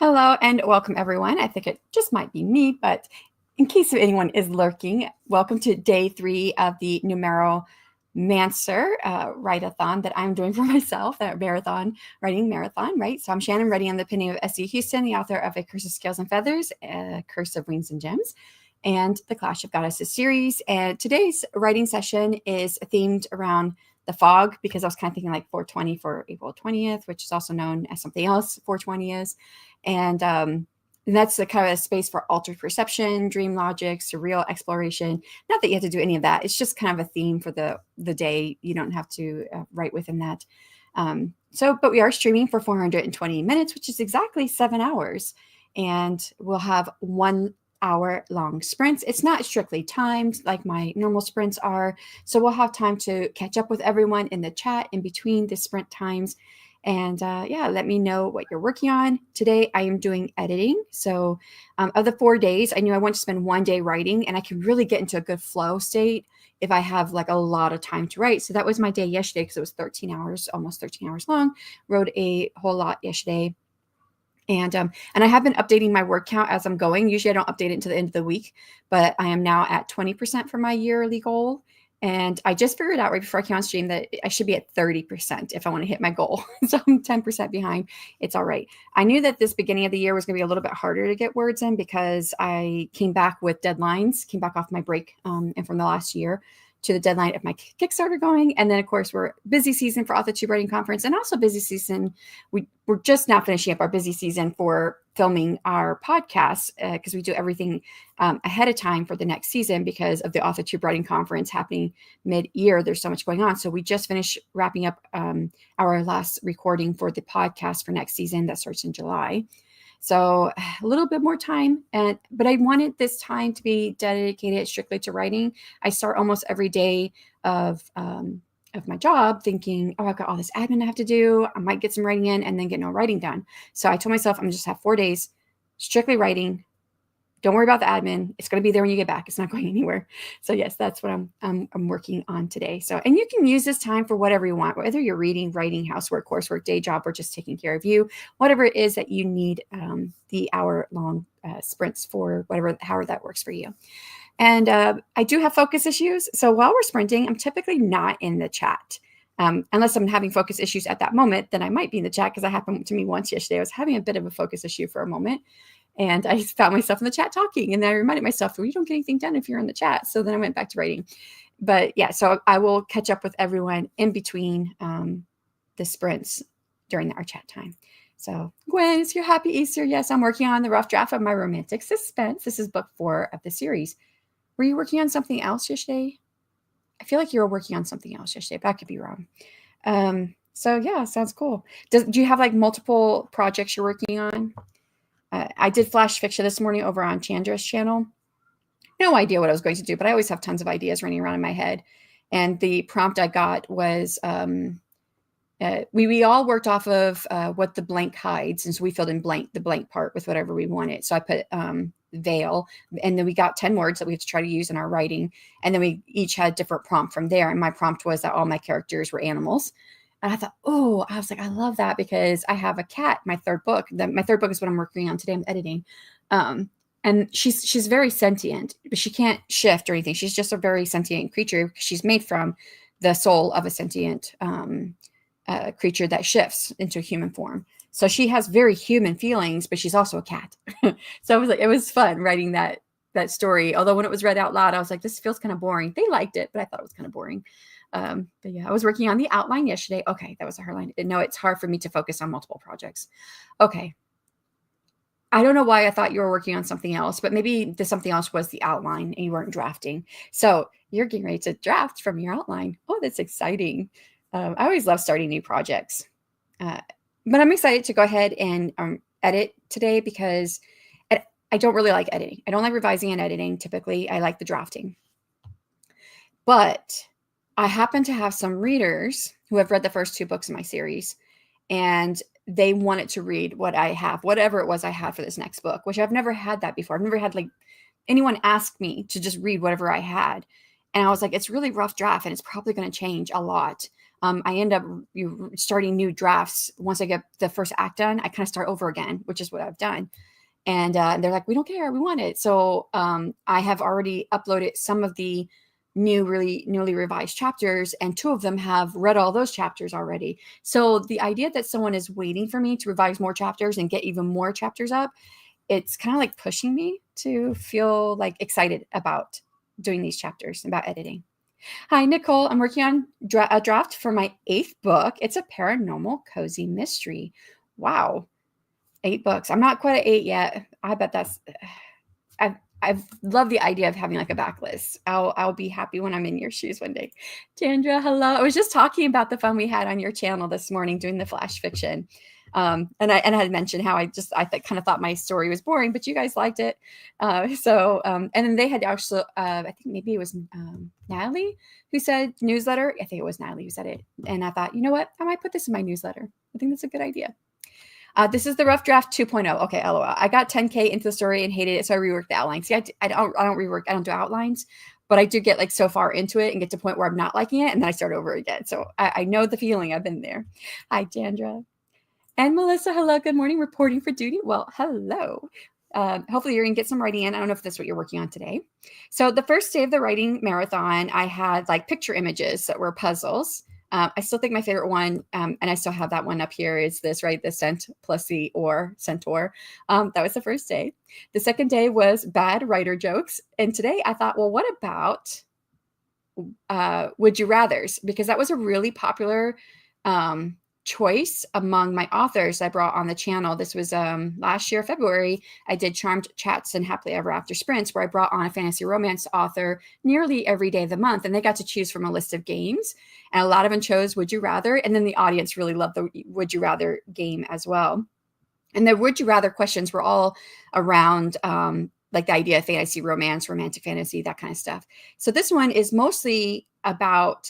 Hello and welcome, everyone. I think it just might be me, but in case anyone is lurking, welcome to day 3 of the Numeromancer write-a-thon that I'm doing for myself, that writing marathon, right? So I'm Shanon, writing on the pen name of S.E. Huston, the author of A Curse of Scales and Feathers, A Curse of Wings and Gems, and the Clash of Goddesses series. And today's writing session is themed around the fog, because I was kind of thinking like 420 for April 20th, which is also known as something else 420 is. And that's the kind of a space for altered perception, dream logic, surreal exploration. Not that you have to do any of that. It's just kind of a theme for the day. You don't have to write within that. But we are streaming for 420 minutes, which is exactly 7 hours. And we'll have 1 hour long sprints. It's not strictly timed like my normal sprints are. So we'll have time to catch up with everyone in the chat in between the sprint times. And let me know what you're working on. Today, I am doing editing. So of the 4 days, I knew I want to spend 1 day writing, and I can really get into a good flow state if I have like a lot of time to write. So that was my day yesterday, because it was 13 hours, almost 13 hours long. Wrote a whole lot yesterday. And I have been updating my word count as I'm going. Usually I don't update it until the end of the week, but I am now at 20% for my yearly goal. And I just figured out right before I came on stream that I should be at 30% if I want to hit my goal. So I'm 10% behind. It's all right. I knew that this beginning of the year was going to be a little bit harder to get words in, because I came back with deadlines, came back off my break and from the last year to the deadline of my Kickstarter going. And then, of course, we're busy season for AuthorTube Writing Conference, and also busy season. We're just now finishing up our busy season for filming our podcast, because we do everything ahead of time for the next season because of the AuthorTube Writing Conference happening mid-year. There's so much going on. So we just finished wrapping up our last recording for the podcast for next season that starts in July. So a little bit more time, but I wanted this time to be dedicated strictly to writing. I start almost every day of my job thinking, oh, I've got all this admin I have to do. I might get some writing in and then get no writing done. So I told myself I'm just have 4 days strictly writing. Don't worry about the admin. It's going to be there when you get back. It's not going anywhere. So yes, that's what I'm working on today. So, and you can use this time for whatever you want, whether you're reading, writing, housework, coursework, day job, or just taking care of you, whatever it is that you need the hour-long sprints for, however that works for you. And I do have focus issues. So while we're sprinting, I'm typically not in the chat. Unless I'm having focus issues at that moment, then I might be in the chat, because that happened to me once yesterday. I was having a bit of a focus issue for a moment. And I found myself in the chat talking, and then I reminded myself, well, you don't get anything done if you're in the chat. So then I went back to writing. But yeah, so I will catch up with everyone in between the sprints during our chat time. So Gwen, is your happy Easter? Yes, I'm working on the rough draft of my romantic suspense. This is book 4 of the series. Were you working on something else yesterday? I feel like you were working on something else yesterday, but I could be wrong. So yeah, sounds cool. Do you have like multiple projects you're working on? I did flash fiction this morning over on Chandra's channel. No idea what I was going to do, but I always have tons of ideas running around in my head. And the prompt I got was, we all worked off of what the blank hides. And so we filled in the blank part with whatever we wanted. So I put veil, and then we got 10 words that we have to try to use in our writing. And then we each had a different prompt from there. And my prompt was that all my characters were animals. And I thought, I was like, I love that, because I have a cat. My third book is what I'm working on today. I'm editing. And she's very sentient, but she can't shift or anything. She's just a very sentient creature, because she's made from the soul of a sentient creature that shifts into human form. So she has very human feelings, but she's also a cat. So it was fun writing that story. Although when it was read out loud, I was like, this feels kind of boring. They liked it, but I thought it was kind of boring. But yeah, I was working on the outline yesterday. Okay, that was a her line. No, it's hard for me to focus on multiple projects. Okay. I don't know why I thought you were working on something else, but maybe the something else was the outline and you weren't drafting. So you're getting ready to draft from your outline. Oh, that's exciting. I always love starting new projects. But I'm excited to go ahead and edit today, because I don't really like editing. I don't like revising and editing. Typically, I like the drafting. But I happen to have some readers who have read the first 2 books in my series, and they wanted to read what I have, whatever it was I had for this next book, which I've never had that before. I've never had like anyone ask me to just read whatever I had. And I was like, it's really rough draft, and it's probably going to change a lot. I end up starting new drafts. Once I get the first act done, I kind of start over again, which is what I've done. And they're like, we don't care, we want it. So I have already uploaded some of the newly revised chapters, and 2 of them have read all those chapters already. So the idea that someone is waiting for me to revise more chapters and get even more chapters up, it's kind of like pushing me to feel like excited about doing these chapters, about editing. Hi, Nicole. I'm working on a draft for my 8th book. It's a paranormal cozy mystery. Wow. 8 books. I'm not quite at 8 yet. I bet that's, I've loved the idea of having like a backlist. I'll be happy when I'm in your shoes one day. Tandra, hello. I was just talking about the fun we had on your channel this morning doing the flash fiction. And I had mentioned how I kind of thought my story was boring, but you guys liked it. And then they had actually, I think maybe it was Natalie who said newsletter. I think it was Natalie who said it. And I thought, you know what? I might put this in my newsletter. I think that's a good idea. This is the rough draft 2.0. Okay, LOL. I got 10K into the story and hated it, so I reworked the outline. See, I don't rework. I don't do outlines, but I do get like so far into it and get to a point where I'm not liking it, and then I start over again. So I know the feeling. I've been there. Hi, Dandra. And Melissa, hello. Good morning. Reporting for duty. Well, hello. Hopefully you're going to get some writing in. I don't know if that's what you're working on today. So the first day of the writing marathon, I had like picture images that were puzzles. I still think my favorite one, and I still have that one up here, is this, right? The cent plus the or, centaur. That was the first day. The second day was bad writer jokes. And today I thought, well, what about would you rathers? Because that was a really popular choice among my authors I brought on the channel. This was last year, February. I did Charmed Chats and Happily Ever After Sprints, where I brought on a fantasy romance author nearly every day of the month, and they got to choose from a list of games, and a lot of them chose Would You Rather, and then the audience really loved the Would You Rather game as well. And the Would You Rather questions were all around like the idea of fantasy romance, romantic fantasy, that kind of stuff. So this one is mostly about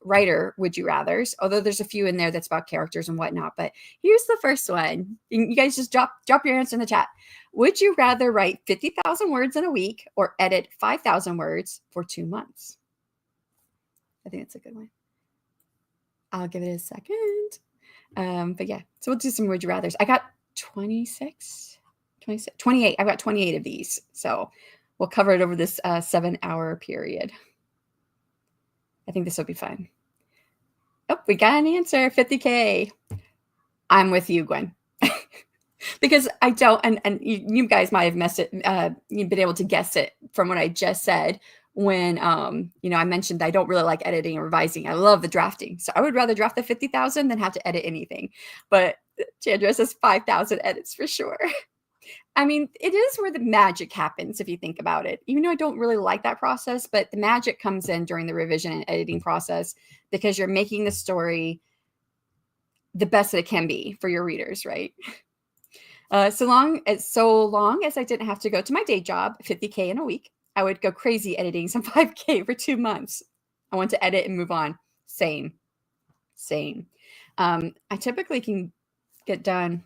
writer would you rathers, although there's a few in there that's about characters and whatnot. But here's the first one. You guys just drop your answer in the chat. Would you rather write 50,000 words in a week or edit 5,000 words for 2 months? I think that's a good one. I'll give it a second. But yeah, so we'll do some would you rathers. I got 28. I've got 28 of these. So we'll cover it over this 7-hour period. I think this will be fun. Oh, we got an answer, 50K. I'm with you, Gwen. Because I don't, and you guys might have messed it, you've been able to guess it from what I just said when, I mentioned I don't really like editing and revising. I love the drafting. So I would rather draft the 50,000 than have to edit anything. But Chandra says 5,000 edits for sure. I mean, it is where the magic happens if you think about it. Even though I don't really like that process, but the magic comes in during the revision and editing process because you're making the story the best that it can be for your readers, right? So long as I didn't have to go to my day job, 50K in a week, I would go crazy editing some 5K for 2 months. I want to edit and move on. Same. I typically can get done,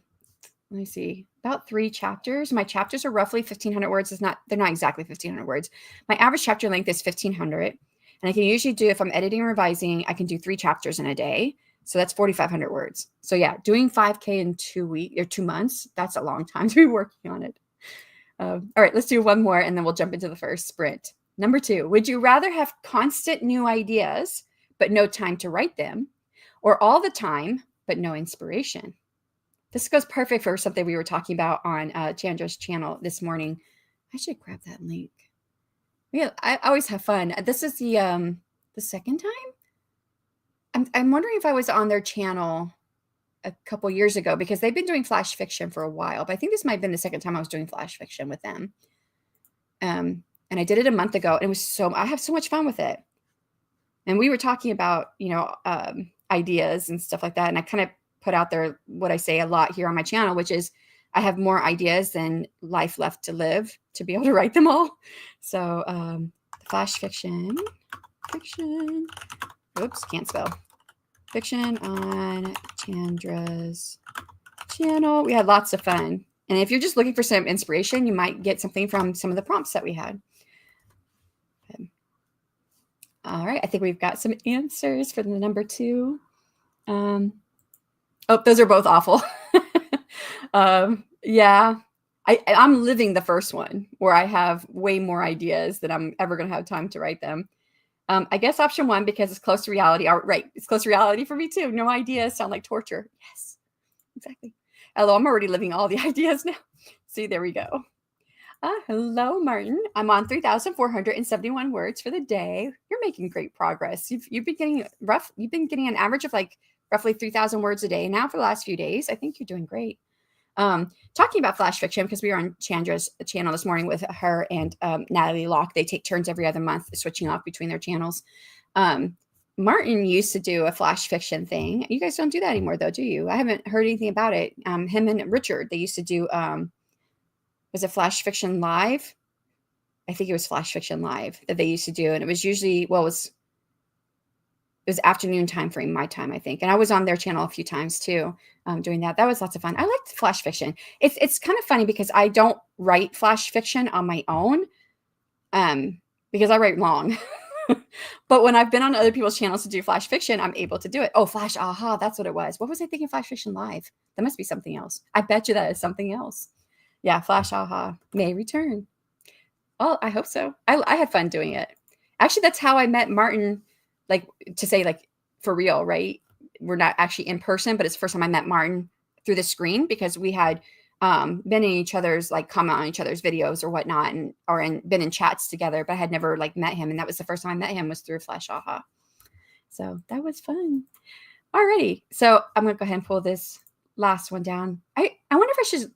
let me see, about 3 chapters. My chapters are roughly 1,500 words. They're not exactly 1,500 words. My average chapter length is 1,500. And I can usually do, if I'm editing and revising, I can do 3 chapters in a day. So that's 4,500 words. So yeah, doing 5K in 2 weeks or 2 months, that's a long time to be working on it. All right, let's do one more and then we'll jump into the first sprint. Number 2, would you rather have constant new ideas, but no time to write them, or all the time, but no inspiration? This goes perfect for something we were talking about on Chandra's channel this morning. I should grab that link. Yeah, I always have fun. This is the second time. I'm wondering if I was on their channel a couple years ago because they've been doing flash fiction for a while. But I think this might have been the second time I was doing flash fiction with them. And I did it a month ago, and it was I have so much fun with it. And we were talking about ideas and stuff like that, and I kind of put out there what I say a lot here on my channel, which is I have more ideas than life left to live to be able to write them all. So flash fiction, oops, can't spell, fiction on Chandra's channel. We had lots of fun. And if you're just looking for some inspiration, you might get something from some of the prompts that we had. Okay. All right, I think we've got some answers for the number 2. Um, oh, those are both awful. Yeah, I'm living the first one where I have way more ideas than I'm ever going to have time to write them. I guess option one, because it's close to reality. Right. It's close to reality for me too. No ideas sound like torture. Yes, exactly. Although I'm already living all the ideas now. See, there we go. Hello, Martin. I'm on 3,471 words for the day. You're making great progress. You've been getting You've been getting an average of like roughly 3,000 words a day now for the last few days. I think you're doing great. Talking about flash fiction, because we were on Chandra's channel this morning with her and Natalie Locke. They take turns every other month switching off between their channels. Martin used to do a flash fiction thing. You guys don't do that anymore, though, do you? I haven't heard anything about it. Him and Richard, they used to do, was it Flash Fiction Live? I think it was Flash Fiction Live that they used to do. And it was usually, well, it was afternoon time frame, my time, I think. And I was on their channel a few times too, doing that. That was lots of fun. I liked flash fiction. It's kind of funny because I don't write flash fiction on my own, because I write long. But when I've been on other people's channels to do flash fiction, I'm able to do it. Oh, Flash Aha, that's what it was. What was I thinking? Flash Fiction Live. That must be something else. I bet you that is something else. Yeah, Flash Aha may return. Oh, I hope so. I had fun doing it. Actually, that's how I met Martin, like, to say, like, for real, right? We're not actually in person, but it's the first time I met Martin through the screen, because we had been in each other's, like, comment on each other's videos or whatnot, and been in chats together, but I had never like met him. And that was the first time I met him, was through Flash Aha. So that was fun. Alrighty. So I'm gonna go ahead and pull this last one down. I wonder if I should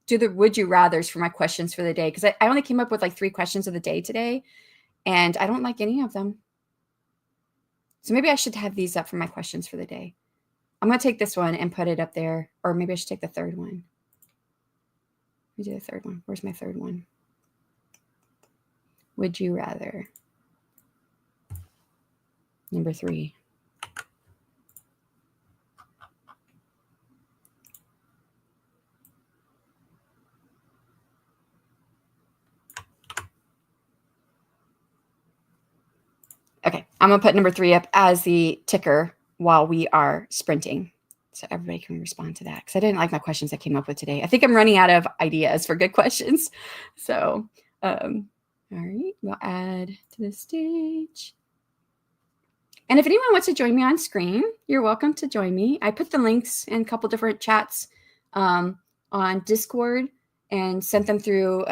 do the would you rathers for my questions for the day, because I only came up with like 3 questions of the day today, and I don't like any of them. So maybe I should have these up for my questions for the day. I'm going to take this one and put it up there, or maybe I should take the third one. Let me do the third one. Where's my third one? Would you rather? Number 3. Okay, I'm going to put number 3 up as the ticker while we are sprinting, so everybody can respond to that, because I didn't like my questions I came up with today. I think I'm running out of ideas for good questions. So, all right, we'll add to the stage. And if anyone wants to join me on screen, you're welcome to join me. I put the links in a couple different chats on Discord and sent them through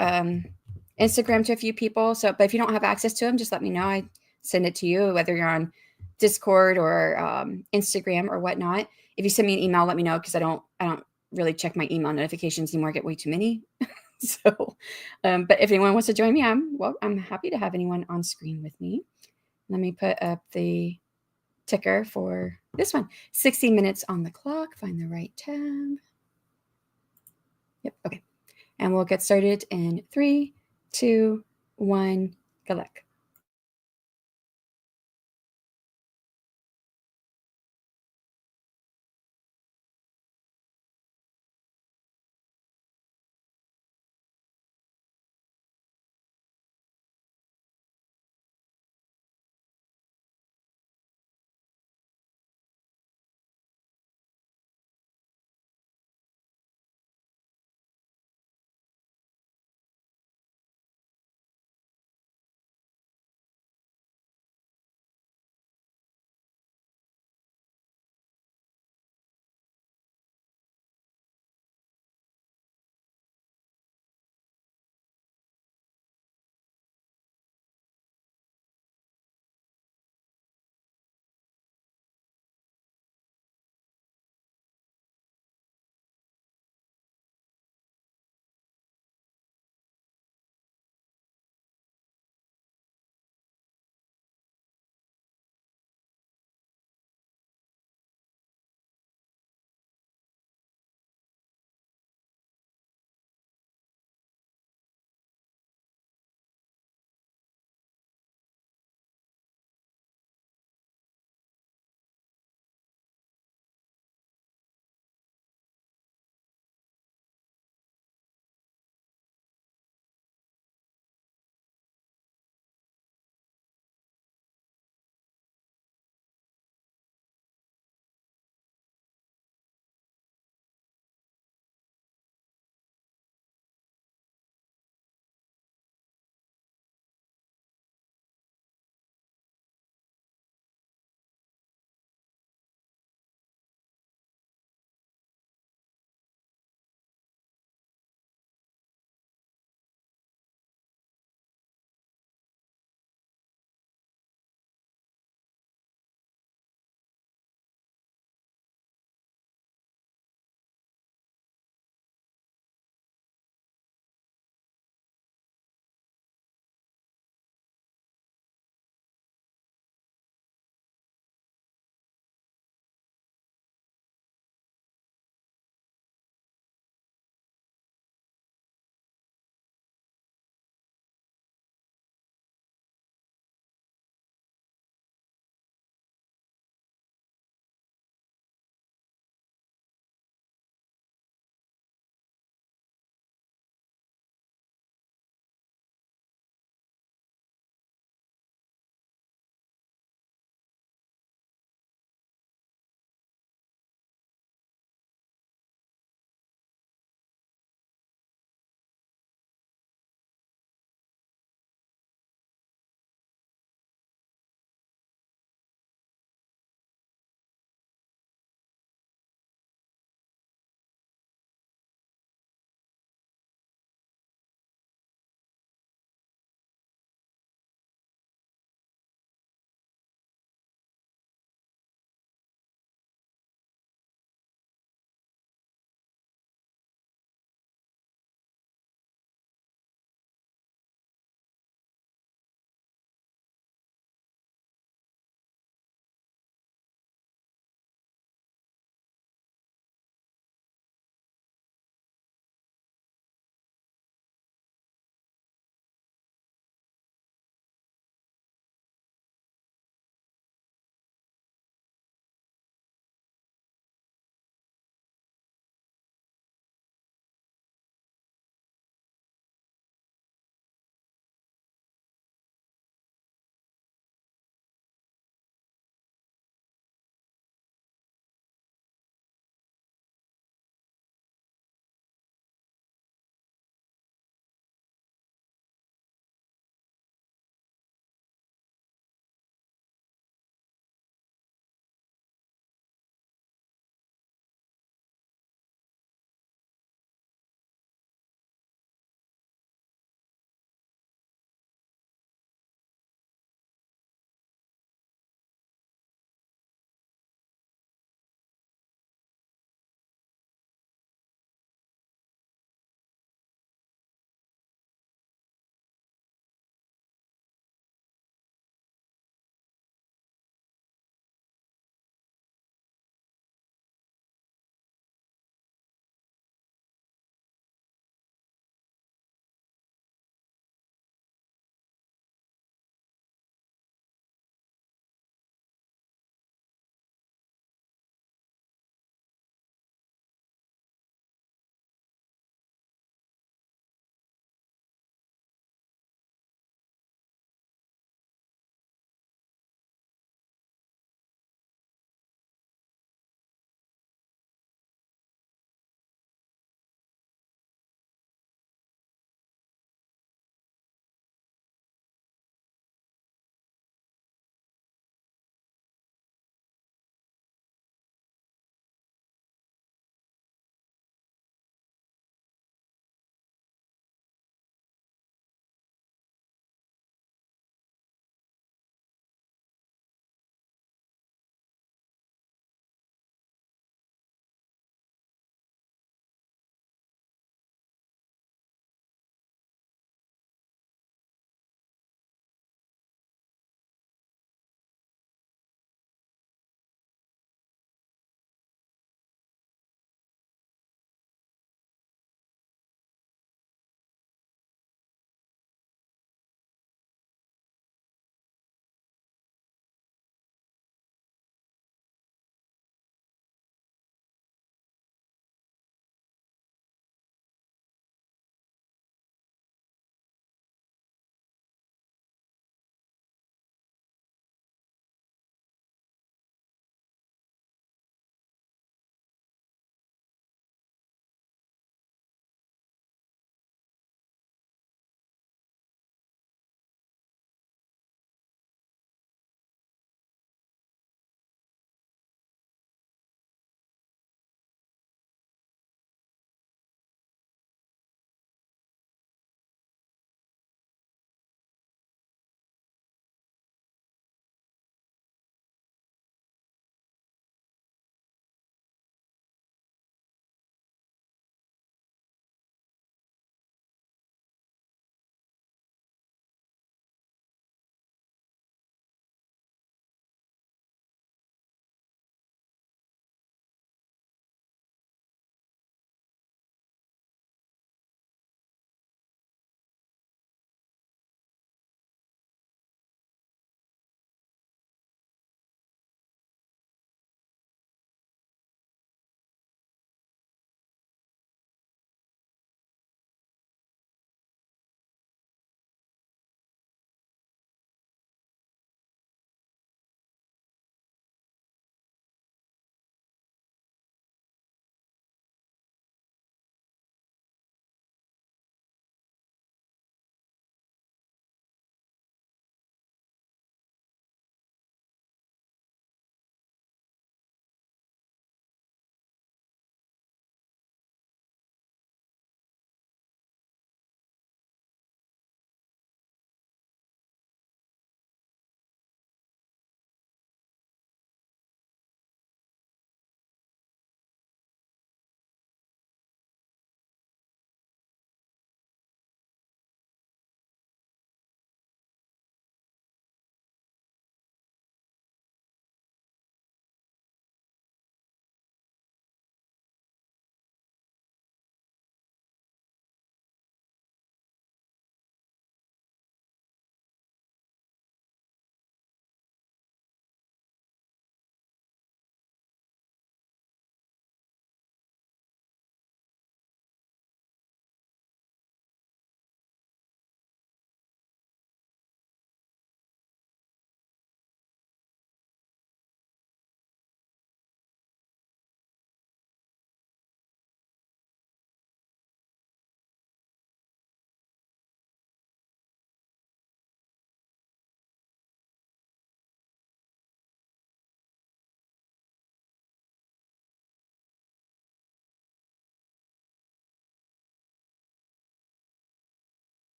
Instagram to a few people. So, but if you don't have access to them, just let me know. I send it to you, whether you're on Discord or Instagram or whatnot. If you send me an email, let me know, because I don't really check my email notifications anymore. I get way too many. So, but if anyone wants to join me, I'm happy to have anyone on screen with me. Let me put up the ticker for this one. 60 minutes on the clock. Find the right tab. Yep. Okay. And we'll get started in 3, 2, 1. Good luck.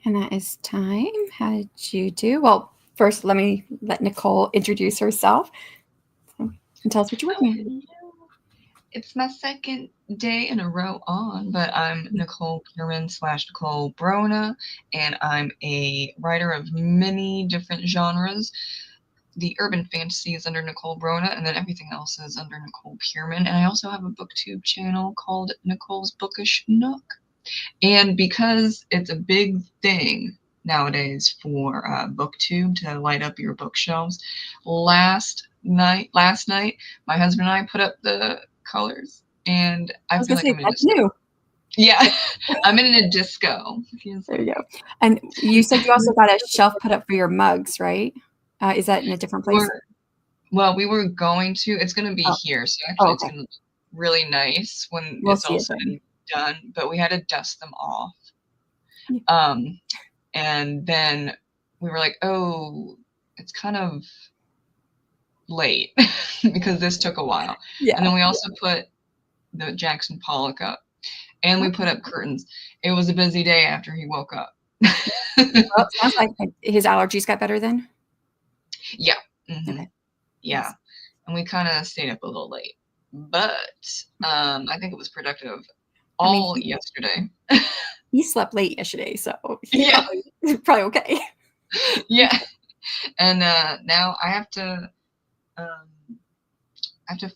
And that is time. How did you do? Well, first, let me let Nicole introduce herself and tell us what you're working on. It's my second day in a row on, but I'm Nicole Kierman / Nicole Brona, and I'm a writer of many different genres. The urban fantasy is under Nicole Brona, and then everything else is under Nicole Kierman. And I also have a booktube channel called Nicole's Bookish Nook. And because it's a big thing nowadays for booktube to light up your bookshelves, last night, my husband and I put up the colors, and I feel like I'm in a that's disco. new. Yeah, I'm in a disco. There you go. And you said you also got a shelf put up for your mugs, right? Is that in a different place? We were going to. It's going to be here, so actually, it's going to look really nice when We'll it's see all it said then. and done. But we had to dust them off. Yeah. And then we were like, oh, it's kind of late because this took a while. Yeah. And then we also put the Jackson Pollock up, and we put up curtains. It was a busy day after he woke up. Well, it sounds like his allergies got better then. Yeah. Mm-hmm. Okay. Yeah. Yes. And we kind of stayed up a little late, but I think it was productive all yesterday. He slept late yesterday, so he's Yeah. probably okay. Yeah. And now I have to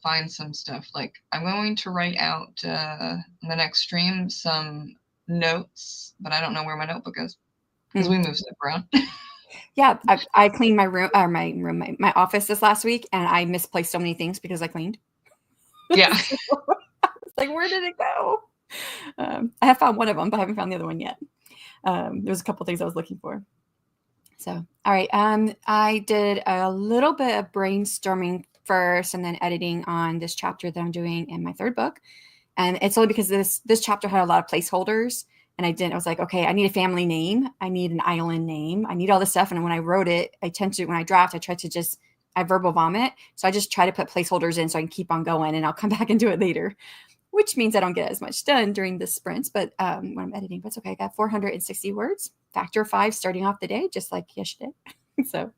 find some stuff. Like I'm going to write out in the next stream some notes, but I don't know where my notebook is because we moved stuff around. Yeah, I cleaned my room, or my office this last week, and I misplaced so many things because I cleaned. Yeah. So, I was like, where did it go? I have found one of them, but I haven't found the other one yet. There was a couple things I was looking for. So, all right. I did a little bit of brainstorming first and then editing on this chapter that I'm doing in my third book. And it's only because this chapter had a lot of placeholders. And I was like, okay, I need a family name. I need an island name. I need all this stuff. And when I wrote it, when I draft, I try to I verbal vomit. So I just try to put placeholders in so I can keep on going and I'll come back and do it later, which means I don't get as much done during the sprints. But when I'm editing, but it's okay. I got 460 words, factor 5 starting off the day, just like yesterday. So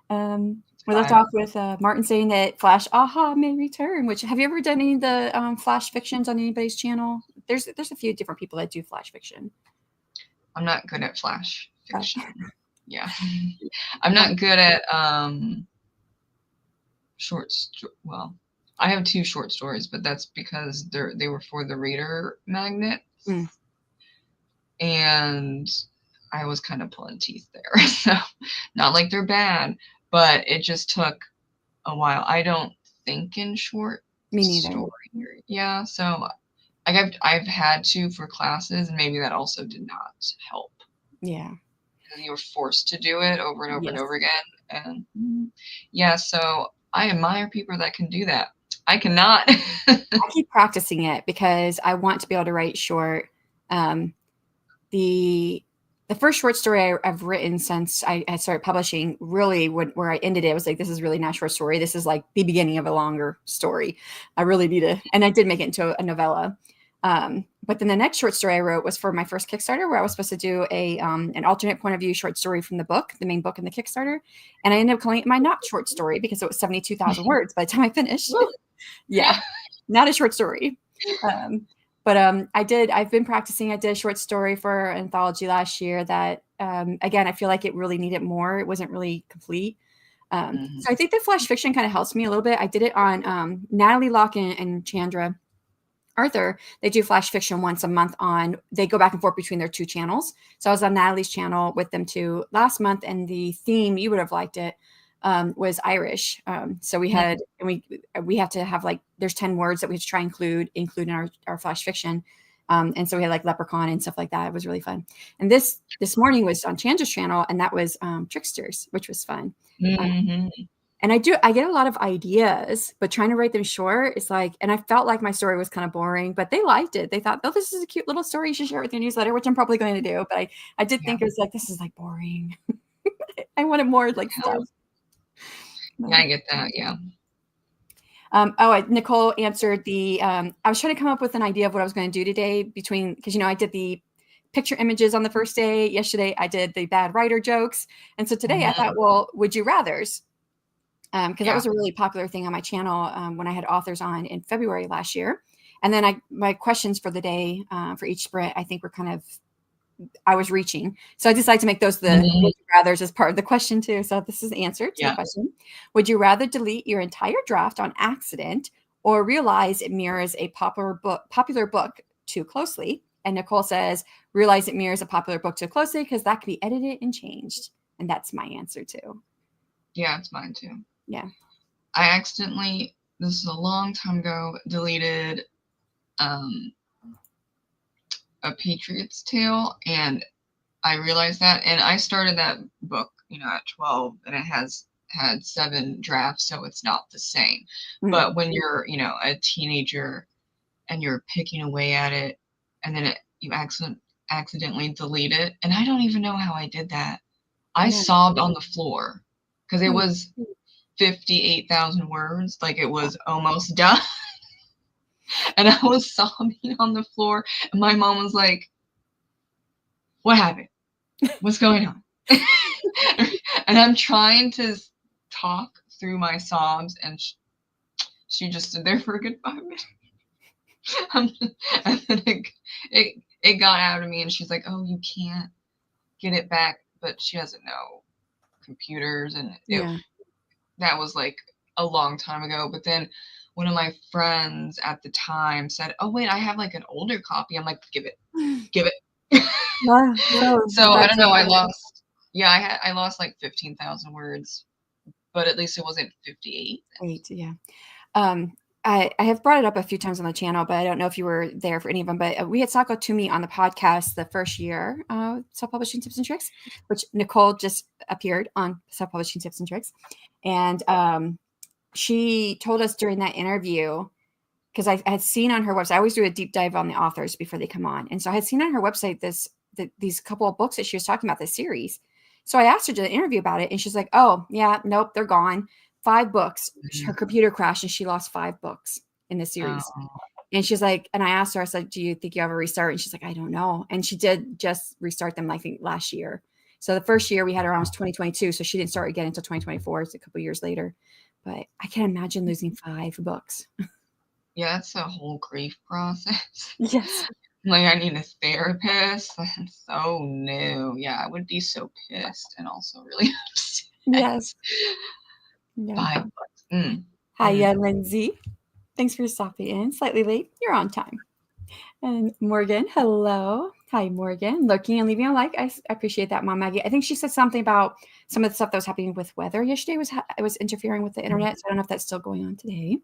we left off with Martin saying that Flash Aha may return. Which, have you ever done any of the Flash fictions on anybody's channel? There's a few different people that do Flash fiction. I'm not good at Flash fiction. Yeah. I'm not good at well, I have 2 short stories, but that's because they were for the reader magnet. And I was kind of pulling teeth there. So not like they're bad, but it just took a while. I don't think in short story. Yeah, so I've had to for classes, and maybe that also did not help. Yeah. Because you were forced to do it over and over and over again. And yeah, so I admire people that can do that. I cannot. I keep practicing it because I want to be able to write short. The first short story I've written since I started publishing, really where I ended it, was like, this is really not a short story. This is like the beginning of a longer story. I really need to, and I did make it into a novella. But then the next short story I wrote was for my first Kickstarter, where I was supposed to do an alternate point of view short story from the book, the main book in the Kickstarter. And I ended up calling it my not short story because it was 72,000 words by the time I finished. Yeah, not a short story. But I've been practicing. I did a short story for an anthology last year that, again, I feel like it really needed more. It wasn't really complete. So I think the Flash fiction kind of helps me a little bit. I did it on Natalie Locke and Chandra Arthur. They do Flash fiction once a month they go back and forth between their 2 channels. So I was on Natalie's channel with them too last month. And the theme, you would have liked it, was Irish. So we had, and we have to have there's 10 words that we have to try include in our Flash fiction. And so we had like leprechaun and stuff like that. It was really fun. And this morning was on Chandra's channel, and that was Tricksters, which was fun. And I get a lot of ideas, but trying to write them short is and I felt like my story was kind of boring, but they liked it. They thought, oh, this is a cute little story. You should share it with your newsletter, which I'm probably going to do. But I did think it was this is boring. I wanted more stuff. Yeah, I get that. Yeah. Nicole answered I was trying to come up with an idea of what I was going to do today because I did the picture images on the first day. Yesterday, I did the bad writer jokes. And so today I thought, well, would you rathers? Because that was a really popular thing on my channel when I had authors on in February last year. And then my questions for the day for each sprint, I think were kind of, I was reaching. So I decided to make those the would you rathers as part of the question too. So this is the answer to the question. Would you rather delete your entire draft on accident or realize it mirrors a popular book too closely? And Nicole says, realize it mirrors a popular book too closely because that can be edited and changed. And that's my answer too. Yeah, it's mine too. Yeah. I accidentally, this is a long time ago, deleted A Patriot's Tale, and I realized that, and I started that book, at 12, and it had 7 drafts, so it's not the same. But when you're, a teenager and you're picking away at it, and then you accidentally delete it, and I don't even know how I did that. I sobbed on the floor because it was 58,000 words, like it was almost done. And I was sobbing on the floor, and my mom was like, "What happened? What's going on?" And I'm trying to talk through my sobs, and she just stood there for a good 5 minutes. And then it got out of me, and she's like, "Oh, you can't get it back," but she doesn't know computers, and that was like a long time ago. But then one of my friends at the time said, "Oh wait, I have like an older copy." I'm like, give it. So I don't know. I lost. Yeah, I lost like 15,000 words, but at least it wasn't 58. Yeah. I have brought it up a few times on the channel, but I don't know if you were there for any of them. But we had Sako Toomey on the podcast the first year, Self-Publishing Tips and Tricks, which Nicole just appeared on Self-Publishing Tips and Tricks. And she told us during that interview, because I had seen on her website, I always do a deep dive on the authors before they come on. And so I had seen on her website these couple of books that she was talking about, this series. So I asked her to interview about it, and she's like, "Oh, yeah, nope, they're gone. 5 books. Her computer crashed and she lost 5 books in the series." And she's like, and I asked her, I said, "Do you think you ever restart?" And she's like, "I don't know." And she did just restart them, I think, last year. So the first year we had her on was 2022. So she didn't start again until 2024. It's a couple years later. But I can't imagine losing 5 books. Yeah, it's a whole grief process. Yes. Like, I need a therapist. I'm so new. Yeah, I would be so pissed and also really upset. Yes. Yeah. 5 bucks. Hiya, Lindsay. Thanks for stopping in. Slightly late. You're on time. And Morgan, hello. Hi, Morgan. Looking and leaving a like. I appreciate that, Mom Maggie. I think she said something about some of the stuff that was happening with weather yesterday was interfering with the internet. So I don't know if that's still going on today.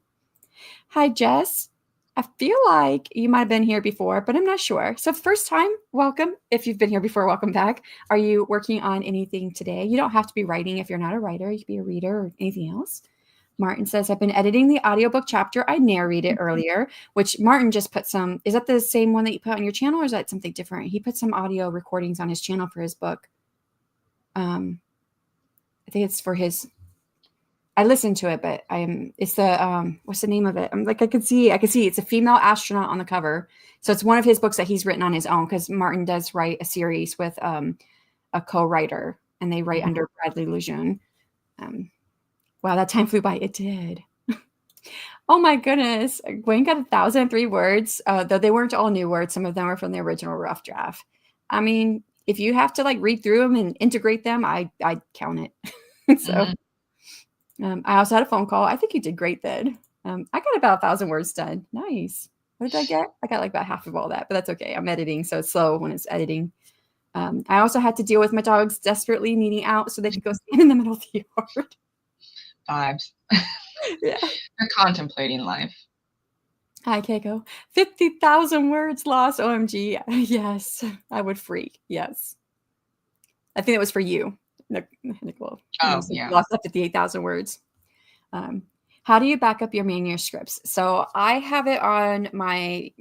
Hi, Jess. I feel like you might have been here before, but I'm not sure. So first time, welcome. If you've been here before, welcome back. Are you working on anything today? You don't have to be writing if you're not a writer. You could be a reader or anything else. Martin says, "I've been editing the audiobook chapter I narrated earlier," which Martin just put some. Is that the same one that you put on your channel, or is that something different? He put some audio recordings on his channel for his book. I think it's for his. I listened to it, but it's the, what's the name of it? I'm like, I could see it's a female astronaut on the cover. So it's one of his books that he's written on his own, because Martin does write a series with a co-writer, and they write under Bradley Lejeune. Wow, that time flew by. It did. Oh my goodness. Wayne got 1,003 words, though they weren't all new words. Some of them are from the original rough draft. I mean, if you have to like read through them and integrate them, I count it. So I also had a phone call. I think you did great then. I got about 1,000 words done. Nice. What did I get? I got like about half of all that, but that's okay. I'm editing, so it's slow when it's editing. I also had to deal with my dogs desperately needing out so they could go stand in the middle of the yard. Vibes. Yeah. They're contemplating life. Hi, Keiko. 50,000 words lost. OMG. Yes, I would freak. Yes. I think it was for you, Nicole. Oh, yeah. Lost 58,000 words. How do you back up your manuscripts? So I have it on my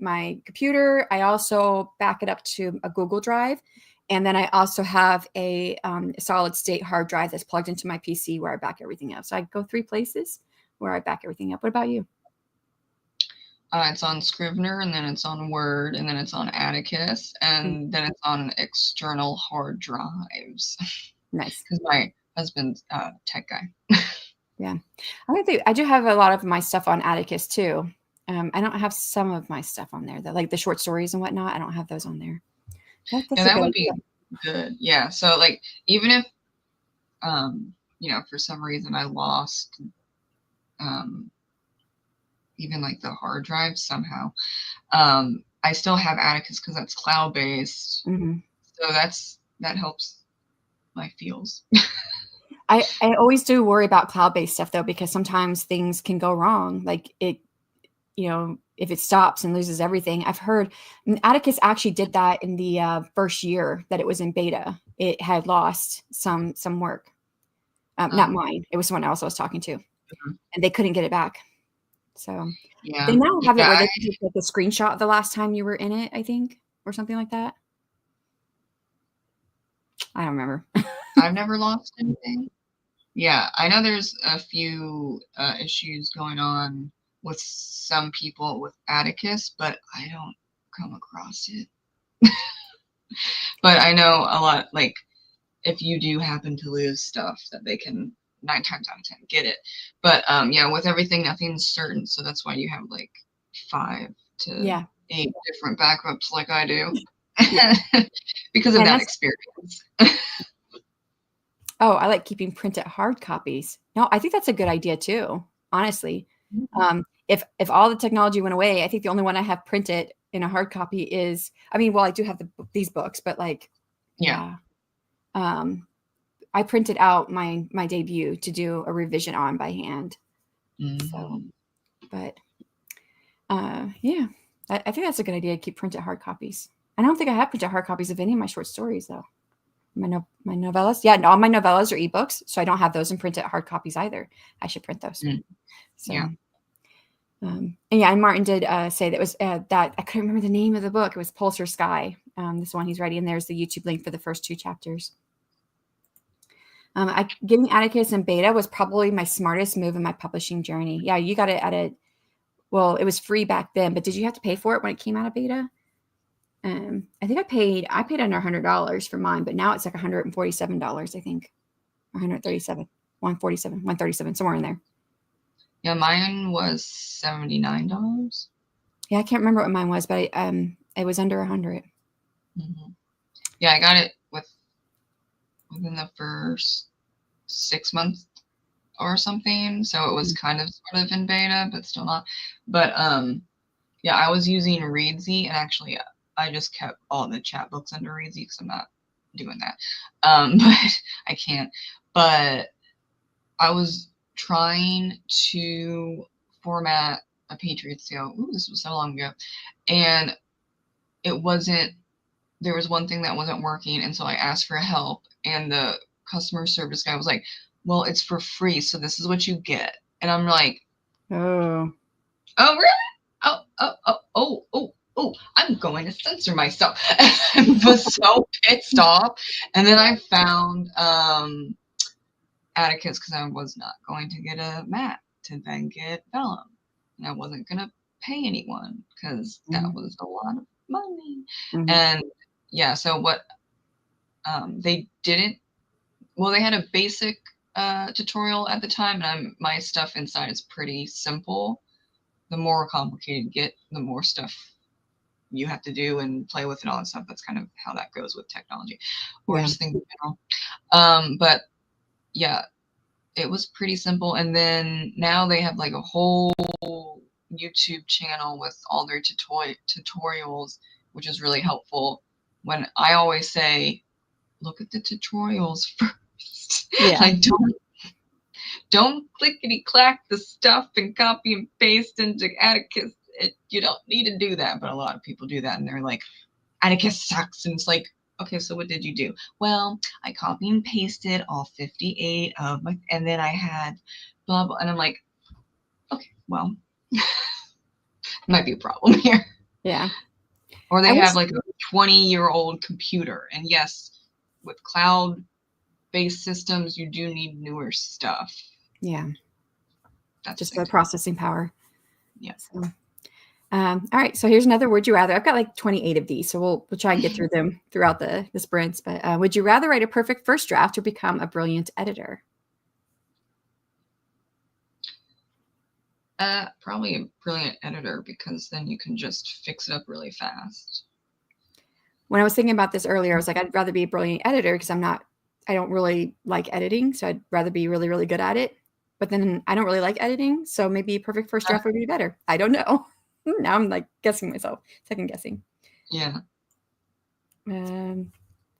computer. I also back it up to a Google Drive. And then I also have a solid state hard drive that's plugged into my PC where I back everything up. So I go 3 places where I back everything up. What about you? It's on Scrivener, and then it's on Word, and then it's on Atticus, and then it's on external hard drives. Nice. Because my husband's a tech guy. Yeah. I do have a lot of my stuff on Atticus too. I don't have some of my stuff on there, like the short stories and whatnot. I don't have those on there. That's Yeah, a that good would idea. be good. Yeah. So like even if for some reason I lost even like the hard drive somehow, I still have Atticus because that's cloud based. Mm-hmm. So that helps my feels. I always do worry about cloud-based stuff though, because sometimes things can go wrong. Like if it stops and loses everything. I've heard Atticus actually did that in the first year that it was in beta. It had lost some work. Not mine. It was someone else I was talking to, and they couldn't get it back. So Yeah. they now have it where I they can take like a screenshot the last time you were in it, I think, or something like that. I don't remember. I've never lost anything. Yeah, I know there's a few issues going on with some people with Atticus, but I don't come across it. But I know a lot, like, if you do happen to lose stuff, that they can 9 times out of 10 get it. But yeah, with everything, nothing's certain, so that's why you have like 5 to 8 different backups, like I do, because of that experience. Oh, I like keeping printed hard copies. No, I think that's a good idea too, honestly. If all the technology went away, I think the only one I have printed in a hard copy is, well, I do have these books, but like, yeah. I printed out my debut to do a revision on by hand. So, but yeah, I think that's a good idea to keep printed hard copies. I don't think I have printed hard copies of any of my short stories though. My novellas. Yeah, all my novellas are ebooks, so I don't have those in printed hard copies either. I should print those. So, yeah. And yeah, and Martin did say that was that I couldn't remember the name of the book. It was Pulsar Sky. This one he's writing. There's the YouTube link for the first 2 chapters. Getting Atticus in beta was probably my smartest move in my publishing journey. Yeah, you got it at it. Well, it was free back then, but did you have to pay for it when it came out of beta? I think I paid under $100 for mine, but now it's like $147, I think, or 137, 147, 137, somewhere in there. Yeah, mine was $79. Yeah, I can't remember what mine was, but it was under 100. Yeah, I got it within the first 6 months or something, so it was kind of sort of in beta, but still not. But yeah, I was using Readsy, and actually I just kept all the chat books under Readsy because I'm not doing that. But I can't. But I was trying to format a Patriot Sale. Ooh, this was so long ago. And it wasn't, there was one thing that wasn't working. And so I asked for help. And the customer service guy was like, well, it's for free, so this is what you get. And I'm like, oh, really? Oh, I'm going to censor myself. I was so pissed off. And then I found Atticus because I was not going to get a mat to then get vellum. And I wasn't going to pay anyone because that was a lot of money. And yeah, so what they didn't, well, they had a basic tutorial at the time, and my stuff inside is pretty simple. The more complicated you get, the more stuff you have to do and play with and all that stuff. That's kind of how that goes with technology, or just things in general. But yeah, it was pretty simple. And then now they have like a whole YouTube channel with all their tutorials, which is really helpful. When I always say, look at the tutorials first. Yeah. Like, don't clickety clack the stuff and copy and paste into Atticus. You don't need to do that, but a lot of people do that, and they're like, Atticus sucks. And it's like, okay, so what did you do? Well, I copy and pasted all 58 of my, and then I had blah, blah. And I'm like, okay, well, might be a problem here. Yeah. Or they have like a 20-year-old computer. And yes, with cloud-based systems, you do need newer stuff. Yeah. That's just for processing power. Yes. So, All right, so here's another would you rather. I've got like 28 of these, so we'll try and get through them throughout the sprints. But would you rather write a perfect first draft or become a brilliant editor? Probably a brilliant editor, because then you can just fix it up really fast. When I was thinking about this earlier, I was like, I'd rather be a brilliant editor because I don't really like editing, so I'd rather be really, really good at it. But then I don't really like editing, so maybe perfect first draft would be better. I don't know. Now I'm like guessing myself, second guessing. Yeah.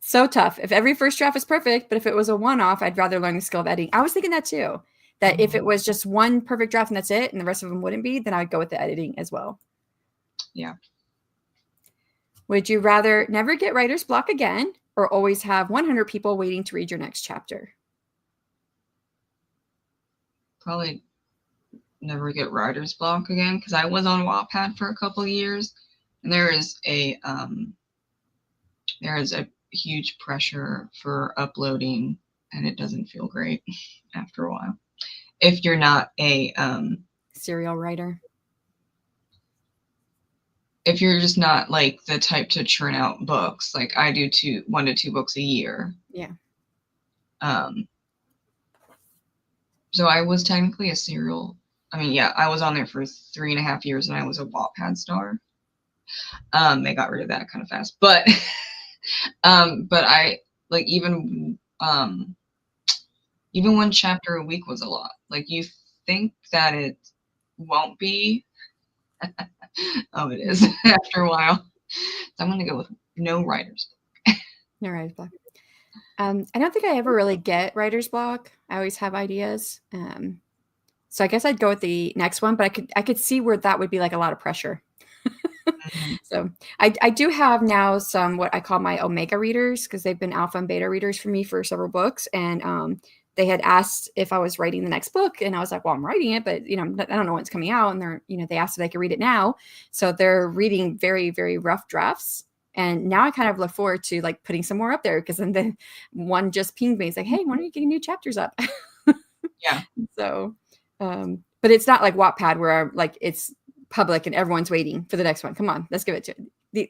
So tough. If every first draft was perfect, but if it was a one-off, I'd rather learn the skill of editing. I was thinking that too. That if it was just one perfect draft and that's it, and the rest of them wouldn't be, then I'd go with the editing as well. Yeah. Would you rather never get writer's block again or always have 100 people waiting to read your next chapter? Probably never get writer's block again, because I was on Wattpad for a couple of years, and there is a huge pressure for uploading, and it doesn't feel great after a while. If you're not a Serial writer. If you're just not like the type to churn out books, like I do 1 to 2 books a year. Yeah. So I was technically a serial. I mean, yeah, I was on there for 3.5 years, and I was a Wattpad star. They got rid of that kind of fast, but I like even one chapter a week was a lot. Like, you think that it won't be. Oh, it is after a while. So I'm going to go with no writer's block. No writer's block. I don't think I ever really get writer's block. I always have ideas. So I guess I'd go with the next one, but I could see where that would be like a lot of pressure. So I do have now some what I call my Omega readers, because they've been alpha and beta readers for me for several books. And they had asked if I was writing the next book. And I was like, well, I'm writing it, but I don't know when it's coming out. And they asked if I could read it now. So they're reading very, very rough drafts. And now I kind of look forward to like putting some more up there, because then one just pinged me. It's like, hey, when are you getting new chapters up? Yeah. So, but it's not like Wattpad where like it's public and everyone's waiting for the next one. Come on, let's give it to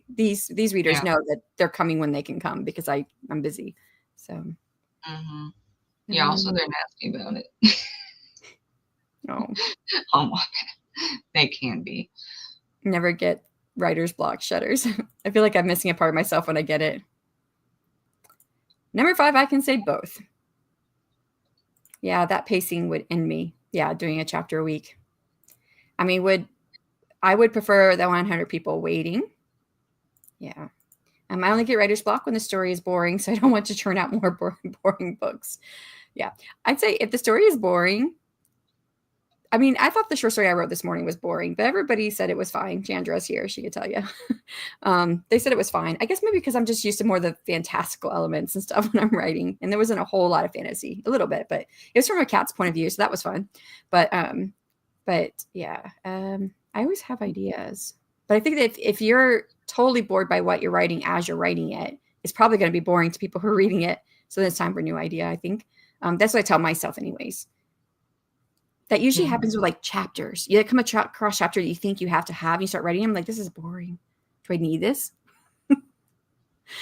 these readers know that they're coming when they can come, because I'm busy. So yeah, also they're nasty about it. No. On Wattpad, they can be. Never get writer's block shutters. I feel like I'm missing a part of myself when I get it. Number 5, I can say both. Yeah, that pacing would end me. Yeah, doing a chapter a week. I mean, I would prefer the 100 people waiting. Yeah. I only get writer's block when the story is boring, so I don't want to churn out more boring books. Yeah. I'd say if the story is boring, I mean, I thought the short story I wrote this morning was boring, but everybody said it was fine. Chandra's here. She could tell you. They said it was fine. I guess maybe because I'm just used to more of the fantastical elements and stuff when I'm writing. And there wasn't a whole lot of fantasy, a little bit, but it was from a cat's point of view. So that was fun. But yeah, I always have ideas. But I think that if you're totally bored by what you're writing as you're writing it, it's probably going to be boring to people who are reading it. So then it's time for a new idea, I think. That's what I tell myself anyways. That usually happens with like chapters. You come across chapter that you think you have to have, and you start writing them, like, this is boring. Do I need this?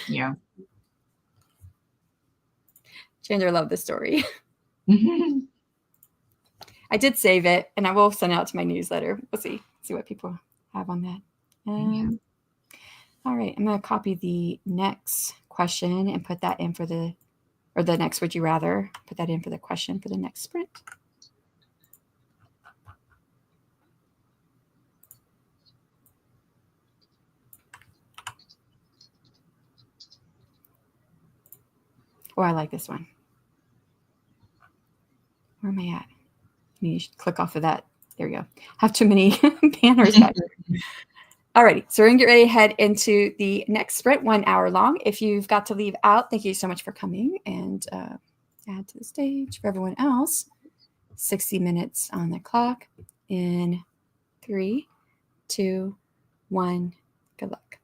Yeah. Chandler loved this story. I did save it, and I will send it out to my newsletter. We'll see what people have on that. All right, I'm going to copy the next question and put that in for the next would you rather. Put that in for the question for the next sprint. Oh, I like this one. Where am I at? You should click off of that. There we go. Have too many banners back here. Alrighty, so we're gonna get ready to head into the next sprint, 1 hour long. If you've got to leave out, thank you so much for coming, and add to the stage for everyone else. 60 minutes on the clock in 3, 2, 1. Good luck.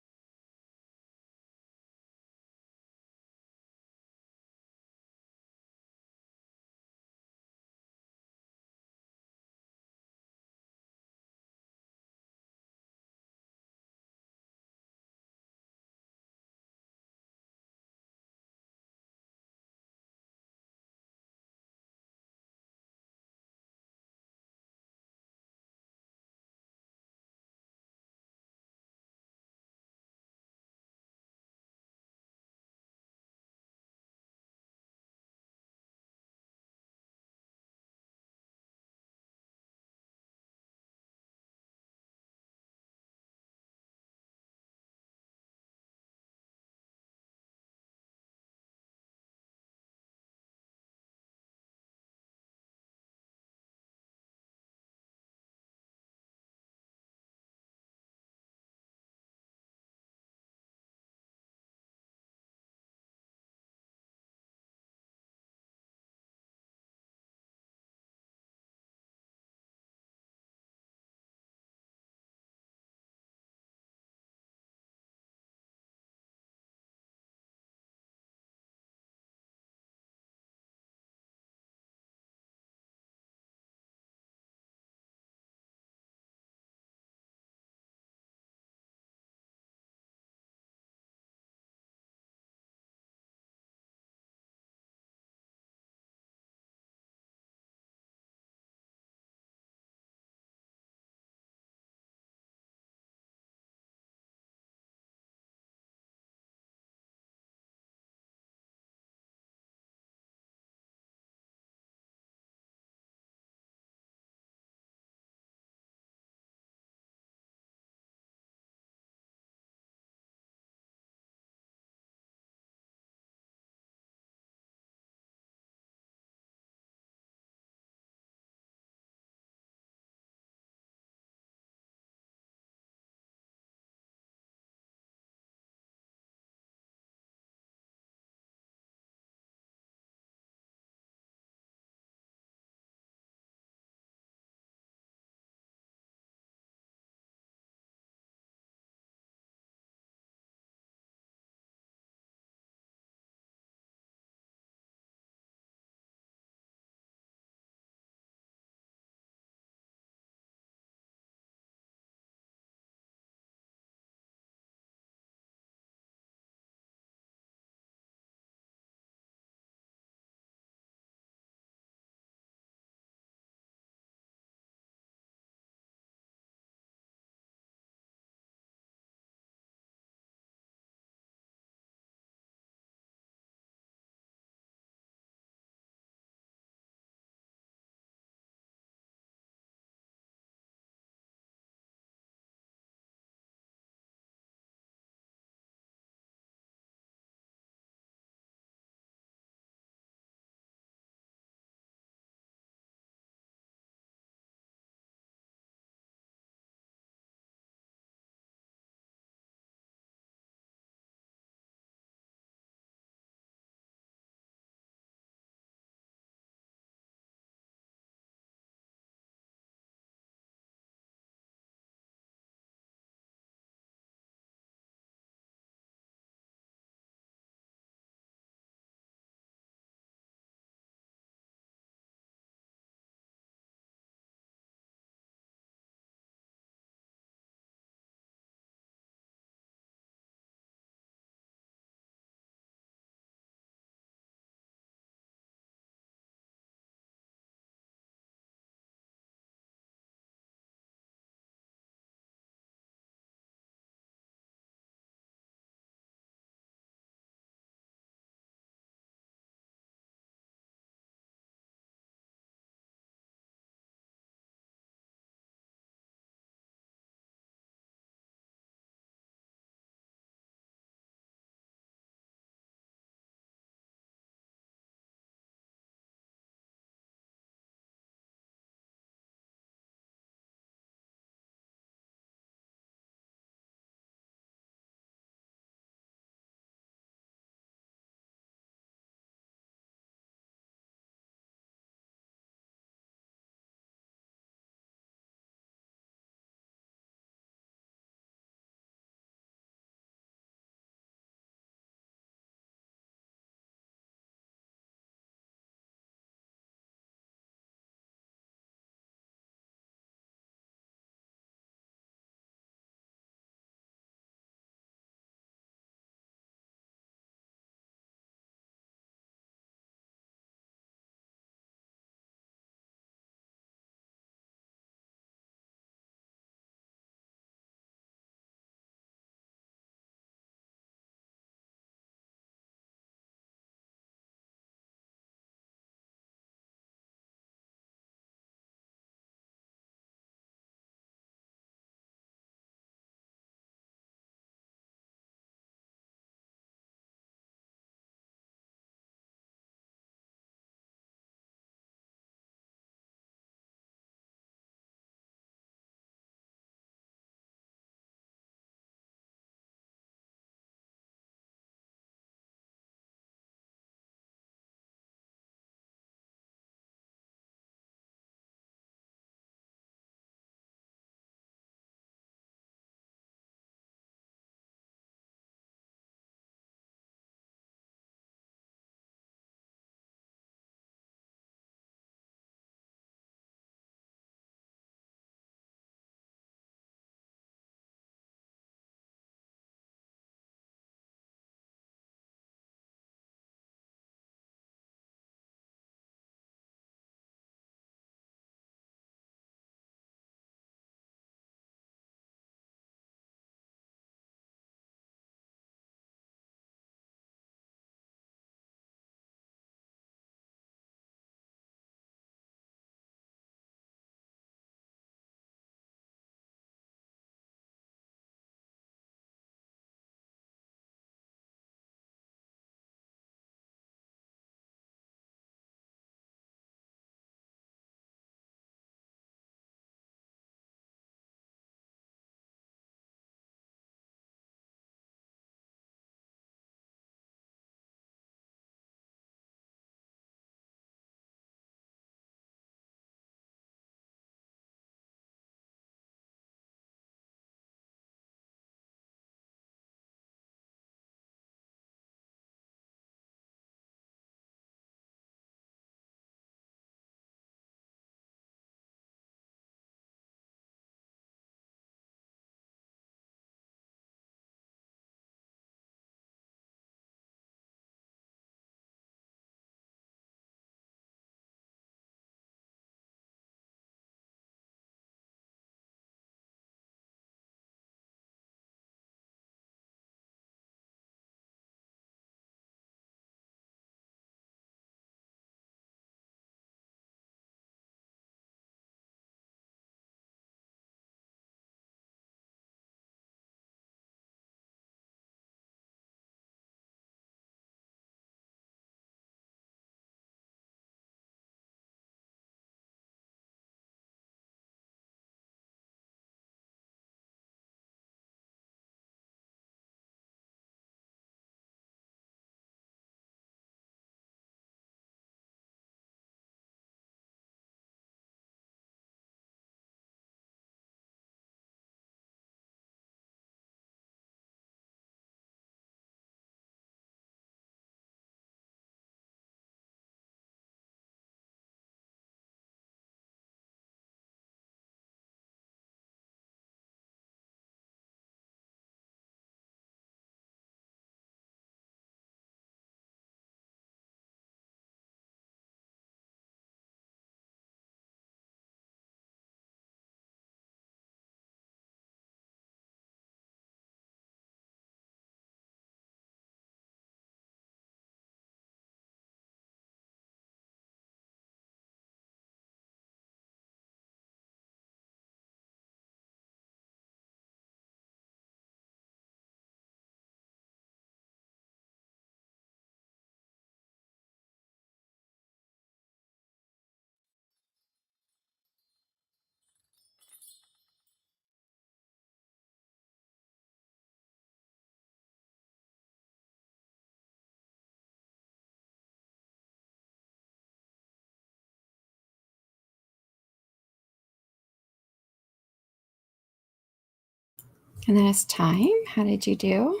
And then it's time. How did you do?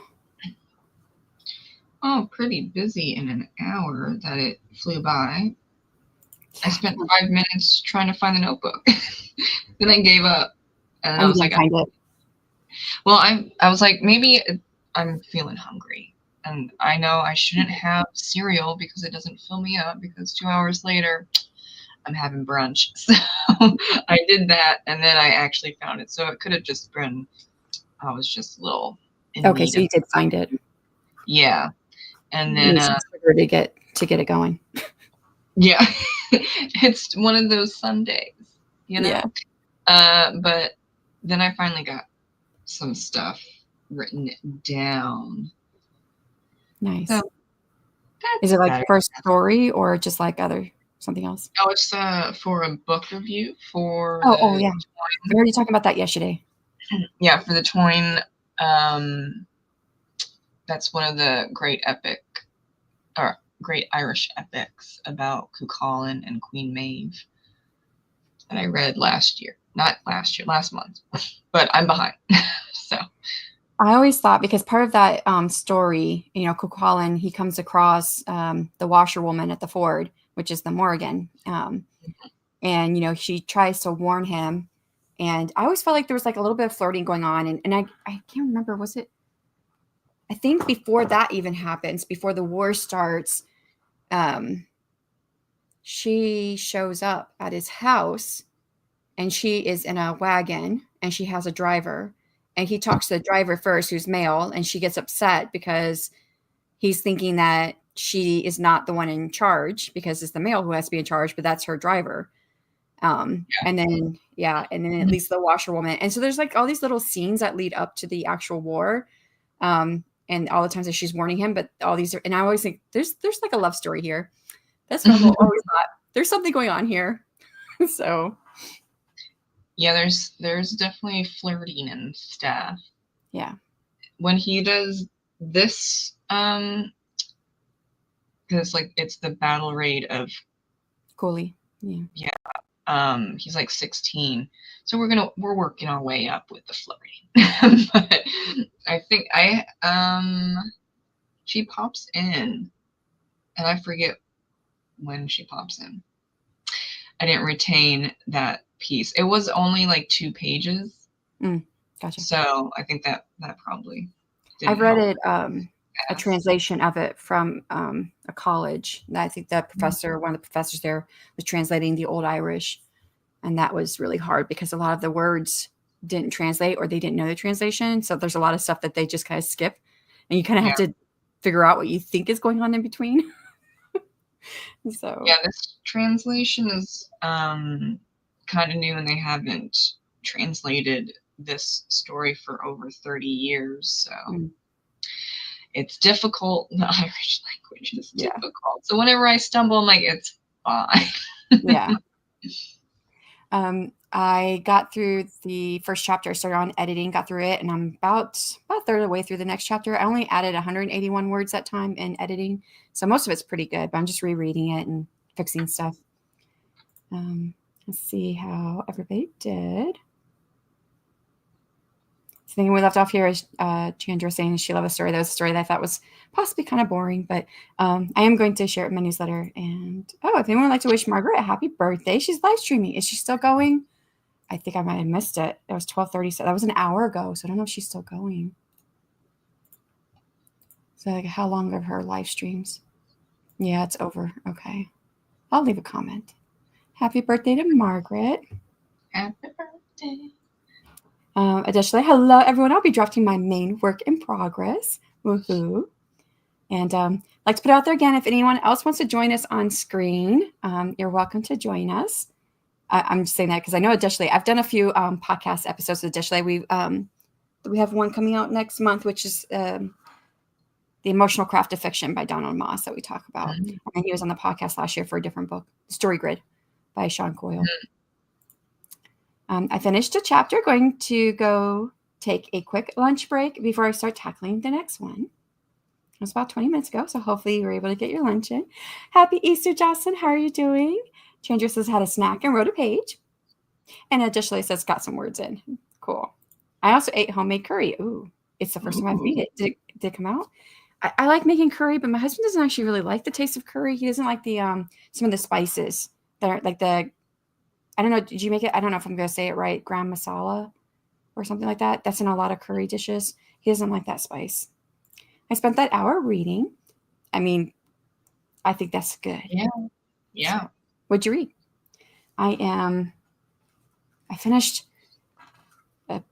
Oh, pretty busy in an hour that it flew by. I Yeah. spent 5 minutes trying to find the notebook. Then I gave up. And Oh, I you was like, didn't find it. well, I was like, maybe I'm feeling hungry. And I know I shouldn't have cereal because it doesn't fill me up, because 2 hours later, I'm having brunch. So I did that, and then I actually found it. So it could have just been, I was just a little in Okay, need so of, you did find it. yeah. And You then, need some sugar to get it going. yeah, it's one of those Sundays, you know? Yeah. But then I finally got some stuff written down. So Nice. Is that's it like better. first story or just like something else? Oh, it's for a book review for Oh, the yeah. I heard you talking about that yesterday. yeah, for the Toyne. Um, that's one of the great epic or great Irish epics about Cuchulainn and Queen Maeve that I read last year. Not last year, last month. But I'm behind. So I always thought, because part of that story, Cuchulainn, he comes across the washerwoman at the ford, which is the Morrigan. And she tries to warn him. And I always felt like there was like a little bit of flirting going on. And I can't remember, was it? I think before that even happens, before the war starts, um, she shows up at his house, and she is in a wagon, and she has a driver, and he talks to the driver first, who's male, and she gets upset because he's thinking that she is not the one in charge, because it's the male who has to be in charge, but that's her driver. And then it leads to the washerwoman. And so there's like all these little scenes that lead up to the actual war. And all the times that she's warning him, but all these and I always think there's like a love story here. That's what I've always thought. There's something going on here. So yeah, there's definitely flirting and stuff. yeah. When he does this, because like it's the battle raid of Cooley. Yeah. he's like 16, so we're working our way up with the flirting. But I think she pops in, and I forget when she pops in. I didn't retain that piece. It was only like 2 pages, Gotcha. so I think that probably didn't I've read help it, a translation of it from a college. And I think that professor, one of the professors there, was translating the Old Irish, and that was really hard because a lot of the words didn't translate, or they didn't know the translation. So there's a lot of stuff that they just kind of skip, and you kind of have to figure out what you think is going on in between. So yeah, this translation is kind of new, and they haven't translated this story for over 30 years, so it's difficult. The Irish language is difficult. So whenever I stumble, I'm like, it's fine. yeah. I got through the first chapter. I started on editing, got through it, and I'm about a third of the way through the next chapter. I only added 181 words that time in editing, so most of it's pretty good, but I'm just rereading it and fixing stuff. Let's see how everybody did. So the thing we left off here is Chandra saying she loved a story. That was a story that I thought was possibly kind of boring, but I am going to share it in my newsletter. And if anyone would like to wish Margaret a happy birthday, she's live streaming. Is she still going? I think I might have missed it. It was 12:30, so that was an hour ago. So I don't know if she's still going. So like, how long are her live streams? Yeah, it's over. Okay, I'll leave a comment. Happy birthday to Margaret. Happy birthday. Additionally, hello everyone. I'll be dropping my main work in progress. Woohoo! And like to put out there again, if anyone else wants to join us on screen, you're welcome to join us. I'm just saying that because I know additionally, I've done a few podcast episodes. Additionally, we have one coming out next month, which is the Emotional Craft of Fiction by Donald Moss that we talk about. And he was on the podcast last year for a different book, Story Grid by Sean Coyle. I finished a chapter, going to go take a quick lunch break before I start tackling the next one. It was about 20 minutes ago, so hopefully you were able to get your lunch in. Happy Easter, Jocelyn. How are you doing? Chandra says had a snack and wrote a page. And additionally says got some words in. Cool. I also ate homemade curry. Ooh, it's the first time I've made it. Did it come out? I like making curry, but my husband doesn't actually really like the taste of curry. He doesn't like the some of the spices that are like the, I don't know. Did you make it? I don't know if I'm going to say it right. Gram masala or something like that. That's in a lot of curry dishes. He doesn't like that spice. I spent that hour reading. I mean, I think that's good. Yeah. Yeah. So, what'd you read? I finished a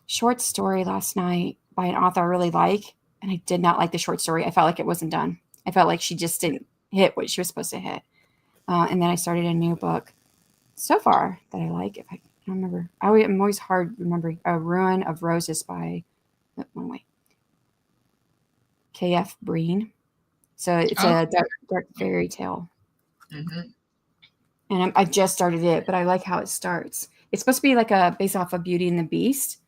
short story last night by an author I really like, and I did not like the short story. I felt like it wasn't done. I felt like she just didn't hit what she was supposed to hit. And then I started a new book so far that I like. If I don't remember, I'm always hard remembering. A Ruin of Roses by K.F. Breen. So it's a dark fairy tale. Mm-hmm. And I just started it, but I like how it starts. It's supposed to be like based off of Beauty and the Beast.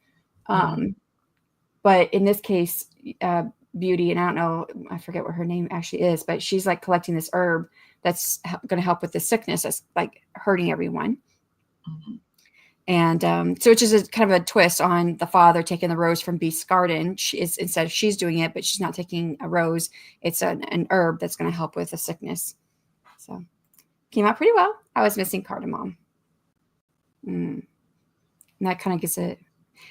But in this case, Beauty, and I don't know, I forget what her name actually is, but she's like collecting this herb that's going to help with the sickness that's like hurting everyone. Mm-hmm. And so it's just kind of a twist on the father taking the rose from Beast's garden. Instead of she's doing it, but she's not taking a rose. It's an herb that's going to help with the sickness. So came out pretty well. I was missing cardamom. And that kind of gives it.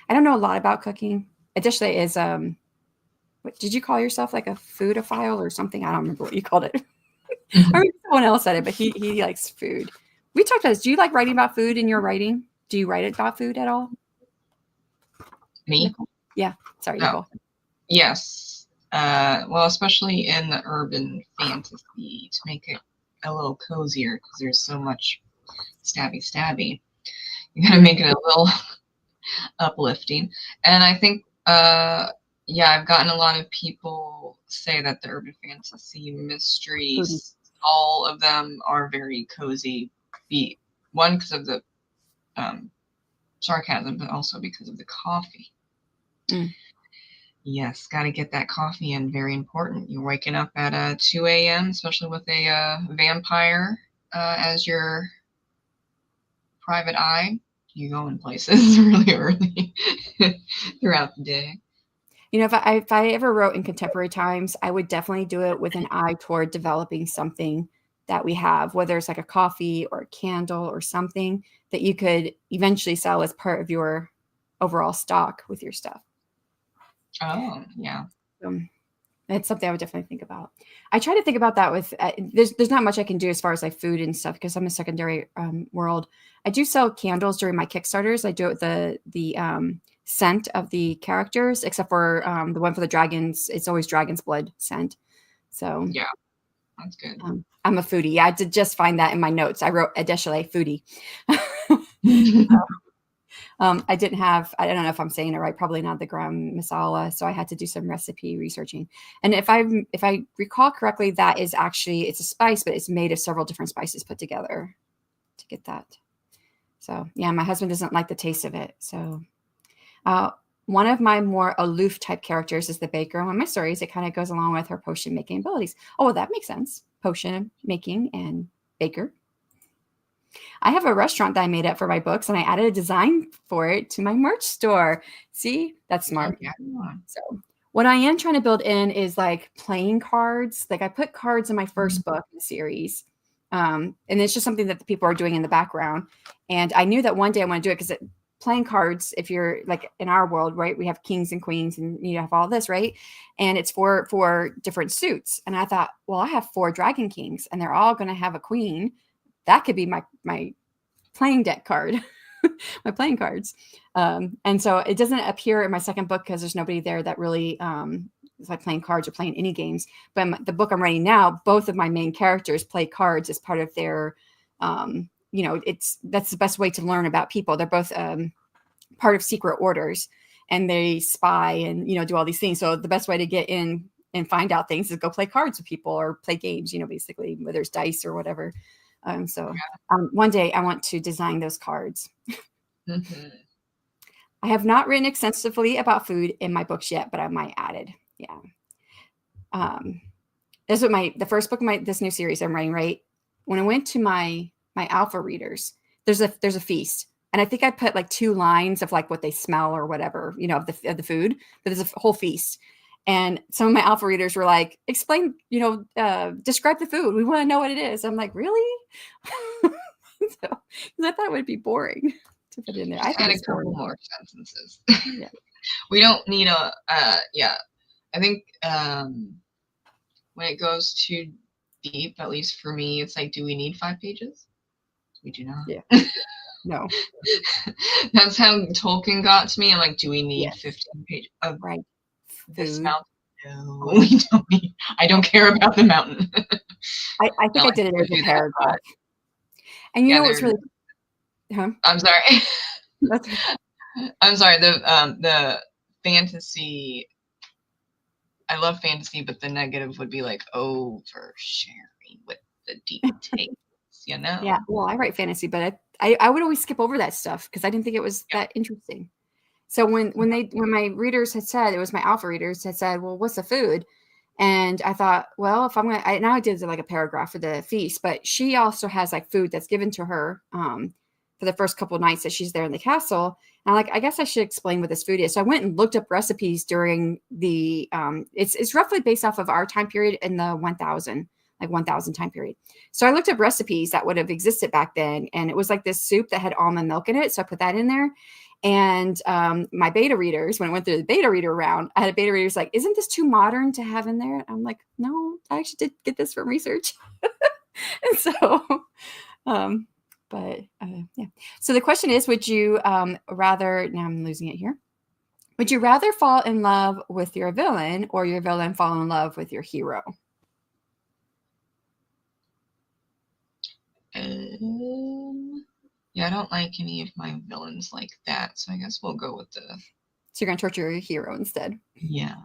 I don't know a lot about cooking. Additionally, is what did you call yourself? Like a foodophile or something? I don't remember what you called it. Mm-hmm. Or maybe someone else said it, but he likes food. We talked about this. Do you like writing about food in your writing? Do you write about food at all? Me? Nicole? Yeah. Sorry, Nicole. Yes. Well, especially in the urban fantasy, to make it a little cozier, because there's so much stabby. You gotta make it a little uplifting. And I think, I've gotten a lot of people say that the urban fantasy mysteries, all of them are very cozy. One, because of the sarcasm, but also because of the coffee. Yes, got to get that coffee in. Very important. You're waking up at 2 a.m., especially with a vampire as your private eye. You go in places really early throughout the day. You know, if I ever wrote in contemporary times, I would definitely do it with an eye toward developing something that we have, whether it's like a coffee or a candle or something that you could eventually sell as part of your overall stock with your stuff. Oh, yeah. It's something I would definitely think about. I try to think about that with, there's not much I can do as far as like food and stuff because I'm a secondary world. I do sell candles during my Kickstarters. I do it with the scent of the characters, except for the one for the dragons. It's always dragon's blood scent. So yeah, that's good. I'm a foodie. Yeah, I did just find that in my notes. I wrote additionally foodie. I didn't have, I don't know if I'm saying it right, probably not the gram masala. So I had to do some recipe researching. And if I recall correctly, that is actually, it's a spice, but it's made of several different spices put together to get that. So yeah, my husband doesn't like the taste of it. So one of my more aloof type characters is the baker. On my stories, it kind of goes along with her potion making abilities. Oh, well, that makes sense. Potion making and baker. I have a restaurant that I made up for my books, and I added a design for it to my merch store. See, that's smart. Yeah. So what I am trying to build in is like playing cards. Like I put cards in my first book in the series. And it's just something that the people are doing in the background. And I knew that one day I want to do it because playing cards, if you're like in our world, right, we have kings and queens and you have all this, right? And it's for different suits. And I thought, well, I have 4 dragon kings and they're all going to have a queen. That could be my playing deck card, my playing cards. And so it doesn't appear in my second book because there's nobody there that really is like playing cards or playing any games. But the book I'm writing now, both of my main characters play cards as part of their, that's the best way to learn about people. They're both part of secret orders and they spy and, do all these things. So the best way to get in and find out things is go play cards with people or play games, basically, whether it's dice or whatever. One day I want to design those cards. Mm-hmm. I have not written extensively about food in my books yet, but I might add it. Yeah. This is what the first book of this new series I'm writing, right? When I went to my alpha readers, there's a feast And I think I put like 2 lines of like what they smell or whatever, of the food, but there's a whole feast. And some of my alpha readers were like, explain, describe the food. We want to know what it is. I'm like, really? So, 'cause I thought it would be boring to put in there. I Just think add a it's couple boring. more sentences. Yeah. We don't need yeah. I think when it goes too deep, at least for me, it's like, do we need 5 pages? We do not. Yeah. No. That's how Tolkien got to me. I'm like, do we need Yes. 15 pages of Right. this Food. mountain? No, we don't need. I don't care about the mountain. I think I like did it to as a do that, paragraph. And yeah, what's really, huh? I'm sorry. That's, I'm sorry. The fantasy. I love fantasy, but the negative would be like oversharing with the details. yeah. Well, I write fantasy, but I would always skip over that stuff because I didn't think it was that interesting. So when my readers had said, it was my alpha readers had said, well, what's the food? And I thought, well, if I'm going to, now I did like a paragraph for the feast, but she also has like food that's given to her for the first couple of nights that she's there in the castle. And I'm like, I guess I should explain what this food is. So I went and looked up recipes during the, it's roughly based off of our time period in the 1000 time period. So I looked up recipes that would have existed back then. And it was like this soup that had almond milk in it. So I put that in there. And my beta readers, when I went through the beta reader round, I had a beta reader who's like, isn't this too modern to have in there? I'm like, no, I actually did get this from research. And so, yeah. So the question is, would you rather, now I'm losing it here. Would you rather fall in love with your villain or your villain fall in love with your hero? Yeah, I don't like any of my villains like that, so I guess we'll go with the. So you're going to torture your hero instead. Yeah.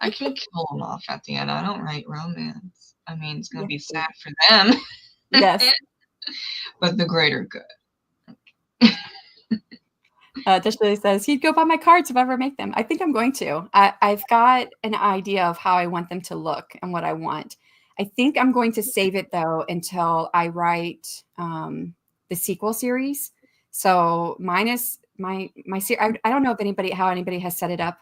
I can kill them off at the end. I don't write romance. I mean, it's going to be sad for them. Yes. But the greater good. Deshley says, he'd go buy my cards if I ever make them. I think I'm going to. I've got an idea of how I want them to look and what I want. I think I'm going to save it, though, until I write the sequel series. So mine is my series. I don't know if how anybody has set it up,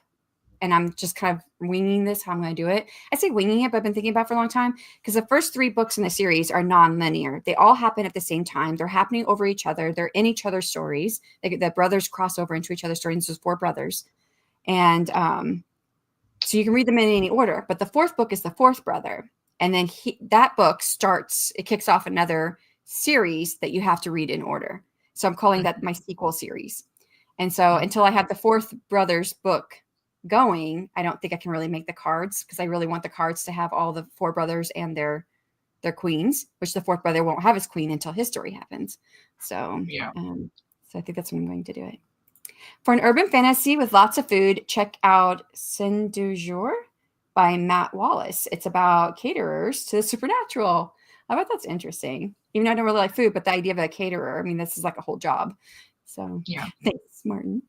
and I'm just kind of winging this, how I'm going to do it. I say winging it, but I've been thinking about it for a long time because the first 3 books in the series are non-linear. They all happen at the same time. They're happening over each other. They're in each other's stories. The brothers cross over into each other's stories. There's 4 brothers. And so you can read them in any order. But the 4th book is the 4th brother. And then that book kicks off another series that you have to read in order. So I'm calling that my sequel series. And so until I have the 4th brother's book going, I don't think I can really make the cards because I really want the cards to have all the 4 brothers and their queens, which the 4th brother won't have his queen until his story happens. So, yeah. So I think that's when I'm going to do it. For an urban fantasy with lots of food, check out Scène du Jour by Matt Wallace. It's about caterers to the supernatural. I bet that's interesting. Even though I don't really like food, but the idea of a caterer, I mean, this is like a whole job. So yeah. Thanks, Martin.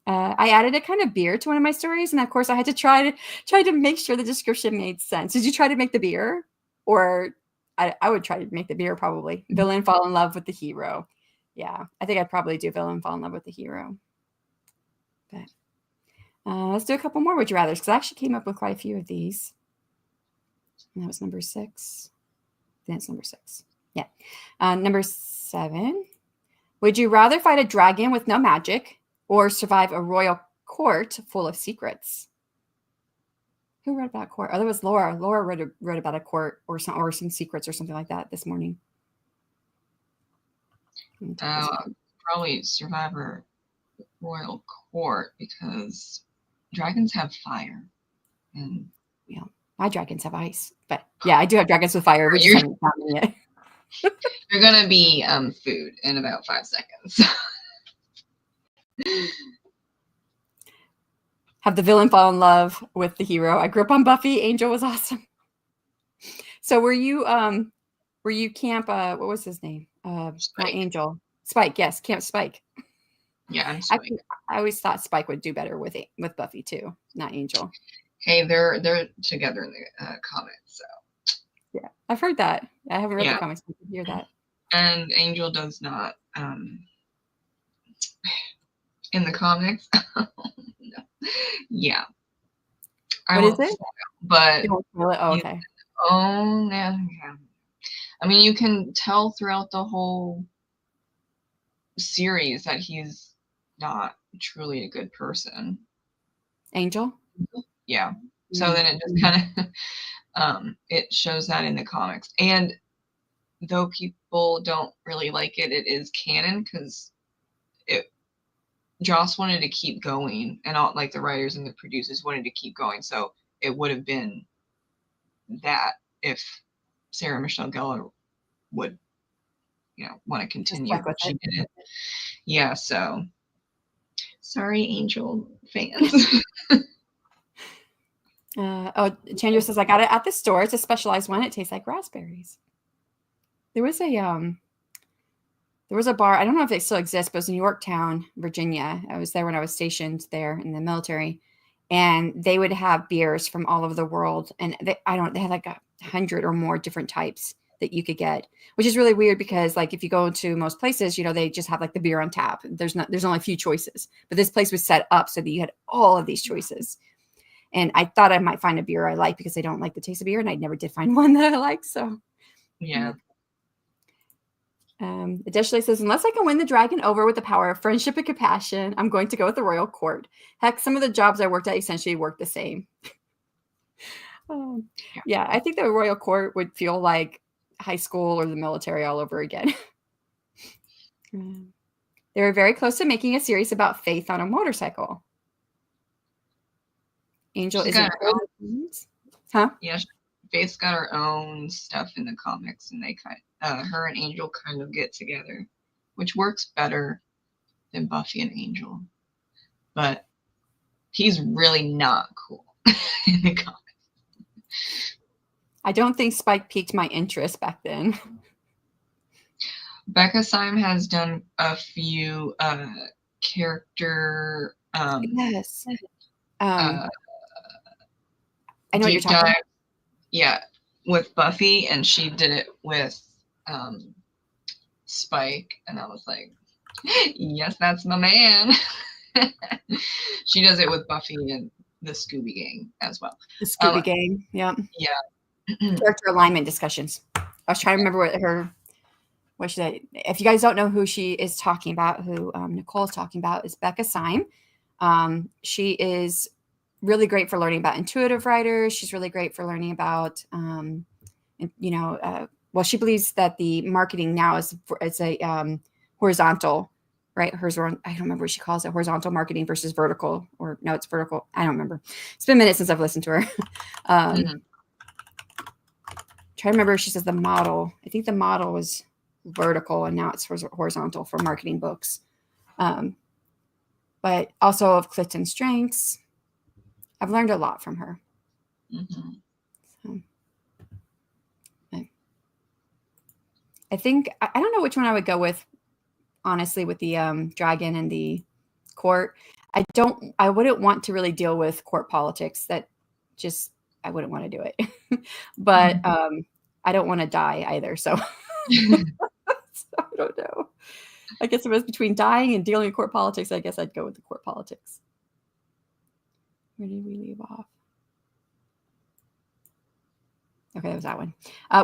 I added a kind of beer to one of my stories, and of course, I had to try to make sure the description made sense. Did you try to make the beer, or I would try to make the beer probably? Villain fall in love with the hero. Yeah, I think I'd probably do villain fall in love with the hero. But let's do a couple more would you rather's because I actually came up with quite a few of these. And that was number 6. Then it's number 6. Yeah, number 7. Would you rather fight a dragon with no magic or survive a royal court full of secrets? Who wrote about a court? Oh, that was Laura. Laura wrote about a court or some secrets or something like that this morning. Probably survive a royal court because dragons have fire. And yeah, my dragons have ice. But yeah, I do have dragons with fire. We just haven't found them yet. You're going to be food in about 5 seconds. Have the villain fall in love with the hero. I grew up on Buffy. Angel was awesome. So were you Camp what was his name? Not Angel. Spike, yes, Camp Spike. Yeah, I'm Spike. I always thought Spike would do better with Buffy too, not Angel. Hey, they're together in the comics, so yeah, I've heard that. I haven't read the comics, but I hear that. And Angel does not In the comics. No. Yeah. I What is won't it? spoil, but You won't spoil it? Oh, you okay. own yeah. I mean, you can tell throughout the whole series that he's not truly a good person. Angel? Yeah. So Mm. then it just kind of it shows that in the comics. And though people don't really like it, it is canon because it Joss wanted to keep going, and all like the writers and the producers wanted to keep going. So it would have been that if Sarah Michelle Gellar would, want to Just continue, stuck with but she it. didn't. Yeah, so sorry, Angel fans. Chandra says, I got it at the store. It's a specialized one. It tastes like raspberries. There was a bar. I don't know if it still exists, but it was in Yorktown, Virginia. I was there when I was stationed there in the military, and they would have beers from all over the world. And they had like 100 or more different types that you could get, which is really weird because like if you go to most places, they just have like the beer on tap. There's only a few choices, but this place was set up so that you had all of these choices. And I thought I might find a beer I like because I don't like the taste of beer, and I never did find one that I like. So Yeah. Additionally says, unless I can win the dragon over with the power of friendship and compassion, I'm going to go with the royal court. Heck, some of the jobs I worked at essentially worked the same. Yeah, I think the royal court would feel like high school or the military all over again. They were very close to making a series about Faith on a motorcycle. Angel She's isn't got cool. Huh? Yeah, Faith's got her own stuff in the comics, and they her and Angel kind of get together, which works better than Buffy and Angel. But he's really not cool in the comics. I don't think Spike piqued my interest back then. Becca Syme has done a few character Yes. uh, I know what you're deep talking dive. about. Yeah, with Buffy, and she did it with Spike, and I was like, yes, that's my man. She does it with Buffy and the Scooby Gang as well. The Scooby Gang. Yeah. Yeah. Character alignment discussions. I was trying to remember what should I, if you guys don't know who she is talking about, who Nicole is talking about, is Becca Syme. She is really great for learning about intuitive writers. She's really great for learning about, she believes that the marketing now is a horizontal, right? I don't remember what she calls it, horizontal marketing versus vertical, or no, it's vertical. I don't remember. It's been a minute since I've listened to her. Try to remember. She says the model. I think the model was vertical, and now it's horizontal for marketing books. But also of Clifton's strengths. I've learned a lot from her. So, I think I don't know which one I would go with, honestly, with the dragon and the court. I wouldn't want to really deal with court politics. I wouldn't want to do it. But I don't want to die either. So, so I don't know. I guess if it was between dying and dealing with court politics, I guess I'd go with the court politics. Where did we leave off? Okay, that was that one.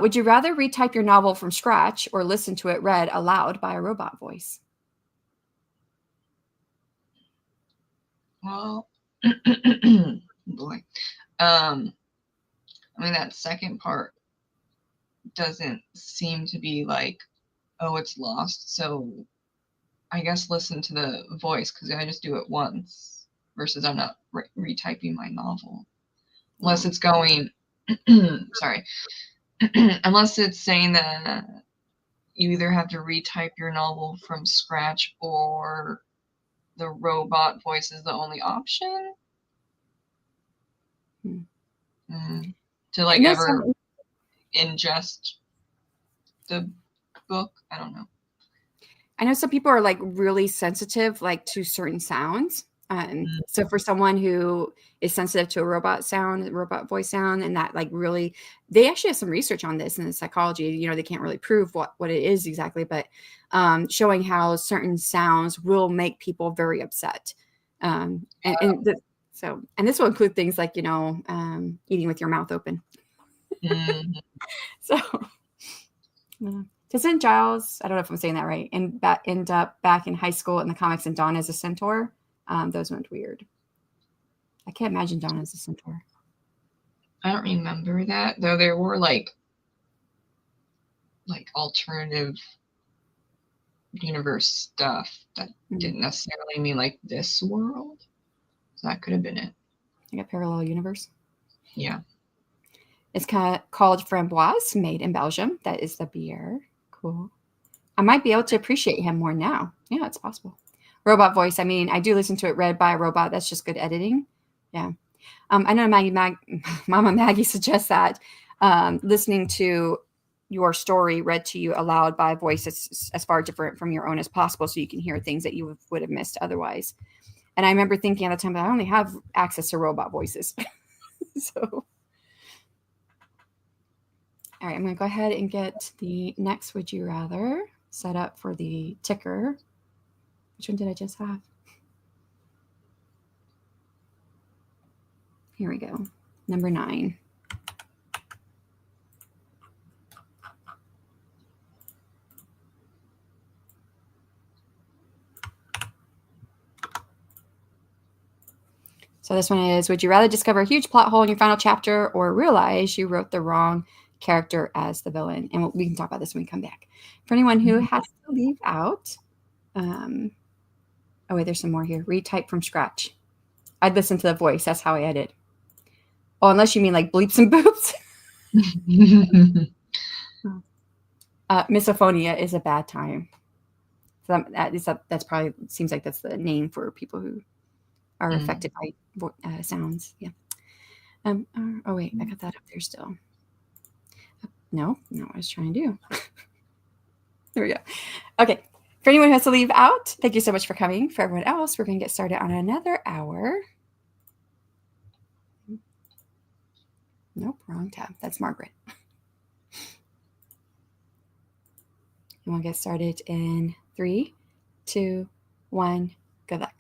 Would you rather retype your novel from scratch or listen to it read aloud by a robot voice? Well, boy. I mean, that second part doesn't seem to be like, oh, it's lost. So I guess listen to the voice, because I just do it once versus I'm not retyping my novel. Unless it's going, sorry, unless it's saying that you either have to retype your novel from scratch or the robot voice is the only option. To like ever ingest the book. I don't know. I know some people are like really sensitive, like to certain sounds. So for someone who is sensitive to a robot sound, a robot voice sound, and that like really, they actually have some research on this in the psychology. You know, they can't really prove what it is exactly, but showing how certain sounds will make people very upset. And this will include things like, you know, eating with your mouth open. Mhm. So, doesn't Giles, I don't know if I'm saying that right, and end up back in high school in the comics and Dawn as a centaur? Those went weird. I can't imagine Dawn as a centaur. I don't remember that, though there were like alternative universe stuff that didn't necessarily mean like this world. So that could have been it. Like a parallel universe. Yeah. It's kind of called Framboise, made in Belgium. That is the beer. Cool. I might be able to appreciate him more now. Yeah, it's possible. Robot voice. I mean, I do listen to it read by a robot. That's just good editing. Yeah. I know Mama Maggie suggests that listening to your story read to you aloud by a voice that's as far different from your own as possible, so you can hear things that you would have missed otherwise. And I remember thinking at the time that I only have access to robot voices. So, all right, I'm going to go ahead and get the next Would You Rather set up for the ticker. Which one did I just have? Here we go. Number 9. So this one is, would you rather discover a huge plot hole in your final chapter or realize you wrote the wrong character as the villain? And we can talk about this when we come back. For anyone who has to leave out, oh wait, there's some more here. Retype from scratch. I'd listen to the voice. That's how I edit. Oh, unless you mean like bleeps and boops. Misophonia is a bad time. So that's probably, seems like that's the name for people who are affected by sounds. Yeah. Oh wait, I got that up there still. No, what I was trying to do. There we go. Okay. For anyone who has to leave out, thank you so much for coming. For everyone else, we're going to get started on another hour. Nope, wrong tab. That's Margaret. And we'll get started in 3, 2, 1. Good luck.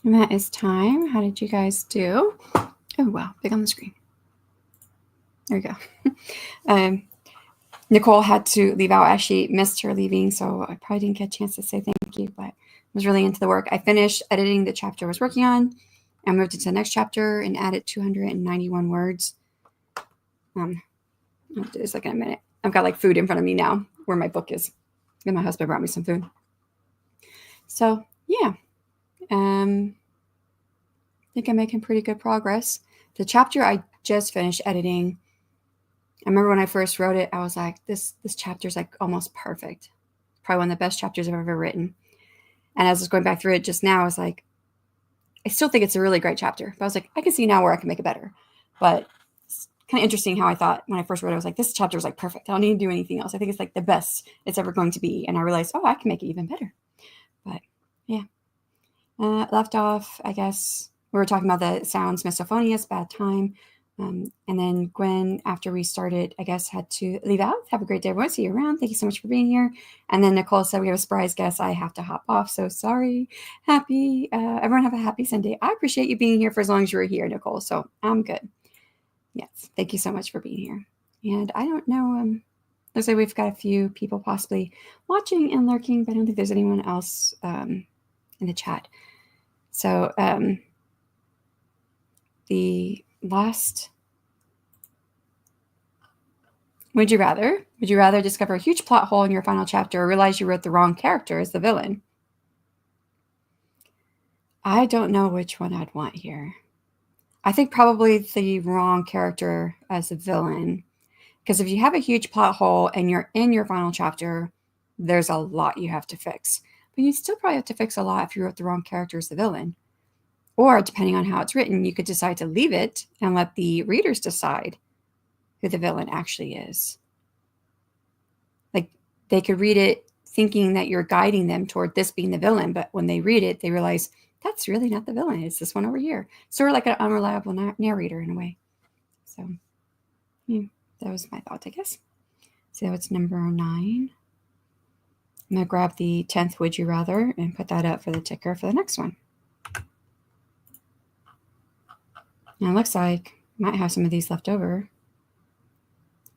And that is time. How did you guys do? Oh, wow. Big on the screen. There we go. Nicole had to leave out as she missed her leaving, so I probably didn't get a chance to say thank you, but I was really into the work. I finished editing the chapter I was working on. I moved into the next chapter and added 291 words. I'll do this like in a minute. I've got like food in front of me now where my book is. And my husband brought me some food. So yeah. I think I'm making pretty good progress. The chapter I just finished editing, I remember when I first wrote it, I was like, this chapter is like almost perfect. Probably one of the best chapters I've ever written. And as I was going back through it just now, I was like, I still think it's a really great chapter. But I was like, I can see now where I can make it better. But it's kind of interesting how I thought when I first wrote it, I was like, this chapter is like perfect. I don't need to do anything else. I think it's like the best it's ever going to be. And I realized, oh, I can make it even better. But yeah. Left off, I guess, we were talking about the sounds, misophonia, bad time. And then Gwen, after we started, I guess, had to leave out. Have a great day, everyone. See you around. Thank you so much for being here. And then Nicole said we have a surprise guest. I have to hop off. So sorry. Everyone have a happy Sunday. I appreciate you being here for as long as you were here, Nicole. So I'm good. Yes. Thank you so much for being here. And I don't know. Looks like we've got a few people possibly watching and lurking, but I don't think there's anyone else in the chat. So the last, would you rather discover a huge plot hole in your final chapter or realize you wrote the wrong character as the villain? I don't know which one I'd want here. I think probably the wrong character as the villain, because if you have a huge plot hole and you're in your final chapter, there's a lot you have to fix. But you still probably have to fix a lot if you wrote the wrong character as the villain. Or depending on how it's written, you could decide to leave it and let the readers decide who the villain actually is. Like they could read it thinking that you're guiding them toward this being the villain, but when they read it, they realize that's really not the villain. It's this one over here. Sort of like an unreliable narrator in a way. So yeah, that was my thought, I guess. So it's number 9. I'm going to grab the 10th Would You Rather and put that up for the ticker for the next one. And it looks like I might have some of these left over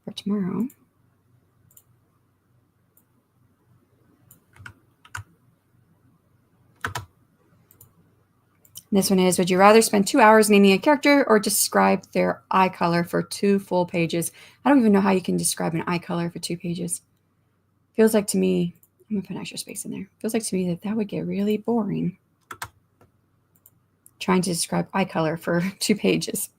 for tomorrow. This one is, would you rather spend 2 hours naming a character or describe their eye color for 2 full pages? I don't even know how you can describe an eye color for 2 pages. Feels like to me, I'm going to put an extra space in there. Feels like to me that would get really boring. Trying to describe eye color for 2 pages.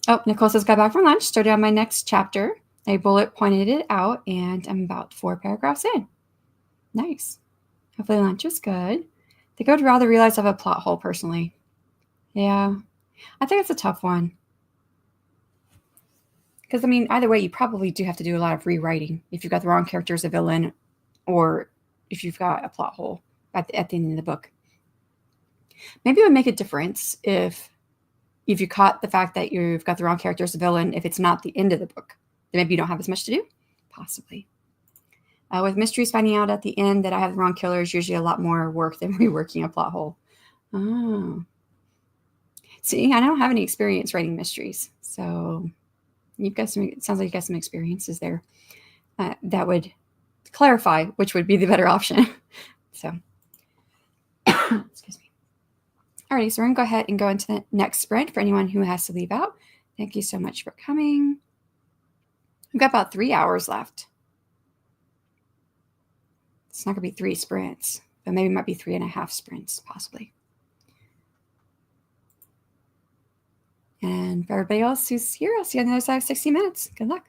Oh, Nicole says, got back from lunch, started on my next chapter. I bullet pointed it out, and I'm about 4 paragraphs in. Nice. Hopefully lunch was good. I think I would rather realize I have a plot hole personally. Yeah, I think it's a tough one. Because, I mean, either way, you probably do have to do a lot of rewriting if you've got the wrong character as a villain or if you've got a plot hole at the end of the book. Maybe it would make a difference if you caught the fact that you've got the wrong character as a villain, if it's not the end of the book. Then maybe you don't have as much to do. Possibly. With mysteries, finding out at the end that I have the wrong killer is usually a lot more work than reworking a plot hole. Oh. See, I don't have any experience writing mysteries. So you've got some, it sounds like you got some experiences there. That would clarify which would be the better option. So, excuse me. Alrighty, so we're gonna go ahead and go into the next sprint for anyone who has to leave out. Thank you so much for coming. We've got about 3 hours left. It's not gonna be 3 sprints, but maybe it might be 3.5 sprints, possibly. And for everybody else who's here, I'll see you on the other side of 60 minutes. Good luck.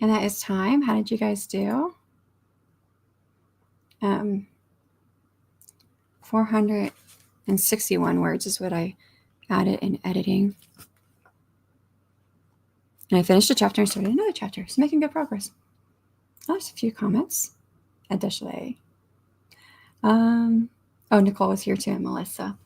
And that is time. How did you guys do? 461 words is what I added in editing. And I finished a chapter and started another chapter. So making good progress. Oh, there's a few comments. Additionally. Nicole was here too, and Melissa.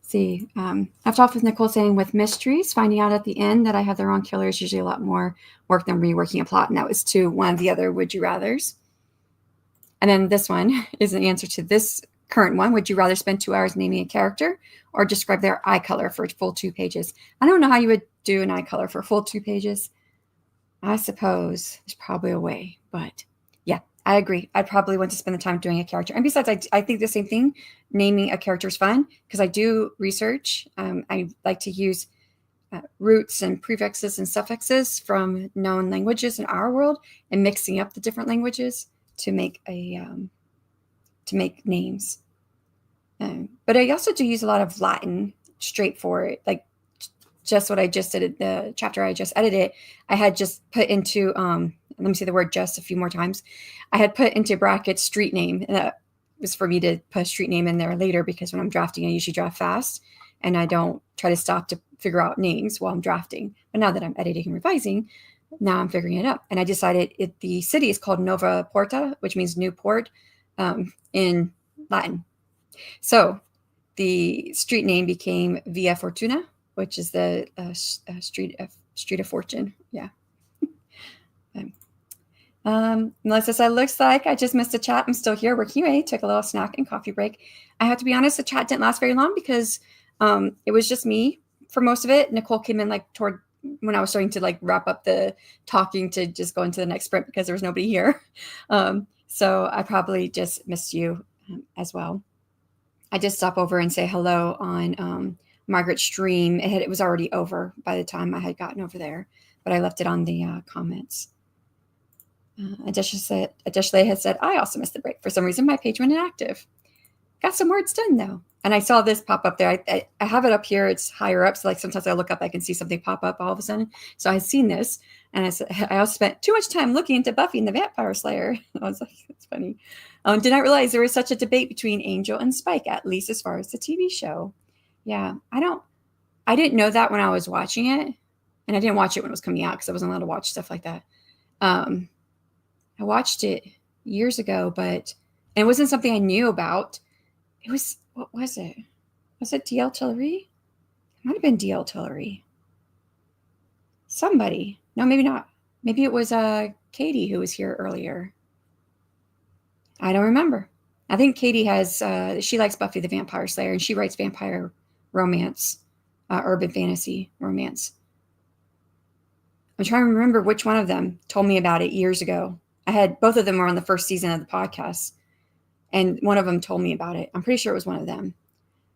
See, left off with Nicole saying, with mysteries, finding out at the end that I have the wrong killer is usually a lot more work than reworking a plot. And that was to one of the other would you rathers. And then this one is an answer to this current one. Would you rather spend 2 hours naming a character or describe their eye color for a full 2 pages? I don't know how you would do an eye color for a full 2 pages. I suppose there's probably a way, but yeah, I agree. I'd probably want to spend the time doing a character. And besides, I think the same thing, naming a character is fun because I do research. I like to use roots and prefixes and suffixes from known languages in our world and mixing up the different languages to make names. But I also do use a lot of Latin straightforward, like just what I just did, the chapter I just edited, I had just put into, let me say the word just a few more times. I had put into brackets street name, and that was for me to put a street name in there later because when I'm drafting, I usually draft fast and I don't try to stop to figure out names while I'm drafting. But now that I'm editing and revising, now I'm figuring it out. And I decided the city is called Nova Porta, which means new port in Latin. So the street name became Via Fortuna, which is the street of fortune. Yeah. Melissa said, looks like I just missed a chat. I'm still here working away. Took a little snack and coffee break. I have to be honest, the chat didn't last very long because it was just me for most of it. Nicole came in like toward when I was starting to like wrap up the talking to just go into the next sprint because there was nobody here. So I probably just missed you as well. I did stop over and say hello on Margaret's stream. It was already over by the time I had gotten over there, but I left it on the comments. Additionally had said, I also missed the break. For some reason, my page went inactive. Got some words done, though. And I saw this pop up there. I have it up here. It's higher up. So like sometimes I look up, I can see something pop up all of a sudden. So I had seen this. And I also spent too much time looking into Buffy and the Vampire Slayer. I was like, that's funny. Did not realize there was such a debate between Angel and Spike, at least as far as the TV show. Yeah, I didn't know that when I was watching it. And I didn't watch it when it was coming out because I wasn't allowed to watch stuff like that. I watched it years ago, but it wasn't something I knew about. It was, what was it? Was it DL Tillery? It might have been DL Tillery. Somebody. No, maybe not. Maybe it was Katie who was here earlier. I don't remember. I think Katie she likes Buffy the Vampire Slayer, and she writes vampire romance, urban fantasy romance. I'm trying to remember which one of them told me about it years ago. Both of them were on the first season of the podcast, and one of them told me about it. I'm pretty sure it was one of them.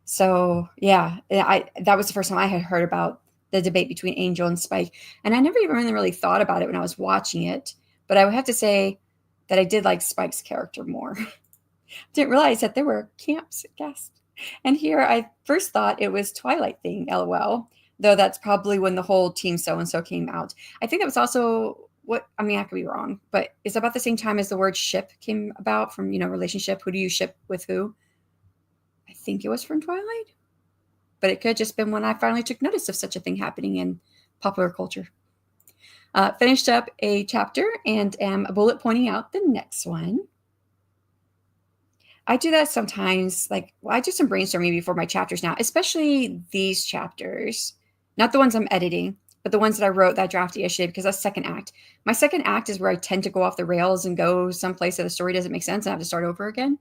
So yeah, that was the first time I had heard about the debate between Angel and Spike. And I never even really thought about it when I was watching it, but I would have to say that I did like Spike's character more. Didn't realize that there were camps guests. And here I first thought it was Twilight thing, LOL, though that's probably when the whole Team So-and-so came out. I think that was also I could be wrong, but it's about the same time as the word ship came about from, relationship. Who do you ship with who? I think it was from Twilight, but it could have just been when I finally took notice of such a thing happening in popular culture. Finished up a chapter and am bullet pointing out the next one. I do that sometimes. I do some brainstorming before my chapters now, especially these chapters, not the ones I'm editing, but the ones that I wrote that drafted yesterday because that's second act. My second act is where I tend to go off the rails and go someplace that the story doesn't make sense and I have to start over again.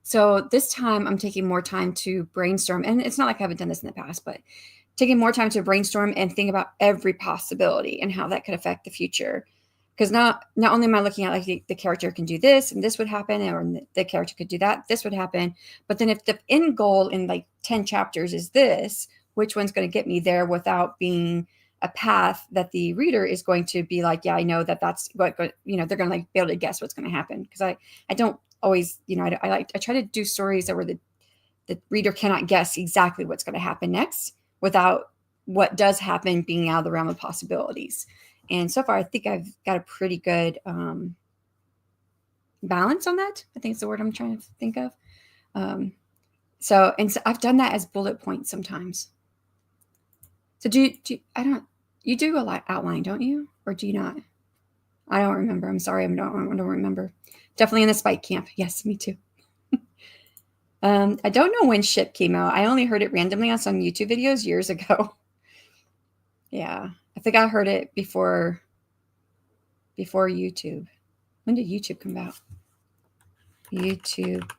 So this time I'm taking more time to brainstorm, and it's not like I haven't done this in the past, but taking more time to brainstorm and think about every possibility and how that could affect the future. Because not only am I looking at the character can do this and this would happen, or the character could do that, this would happen. But then if the end goal in 10 chapters is this, which one's going to get me there without being a path that the reader is going to be like, yeah, I know that's what, they're going to be able to guess what's going to happen. Because I don't always, I try to do stories that where the reader cannot guess exactly what's going to happen next without what does happen being out of the realm of possibilities. And so far, I think I've got a pretty good balance on that. I think it's the word I'm trying to think of. So I've done that as bullet points sometimes. So you do a lot outline, don't you? Or do you not? I don't remember. I'm sorry. I don't remember. Definitely in the spike camp. Yes, me too. I don't know when Ship came out. I only heard it randomly on some YouTube videos years ago. Yeah. I think I heard it before YouTube. When did YouTube come out? YouTube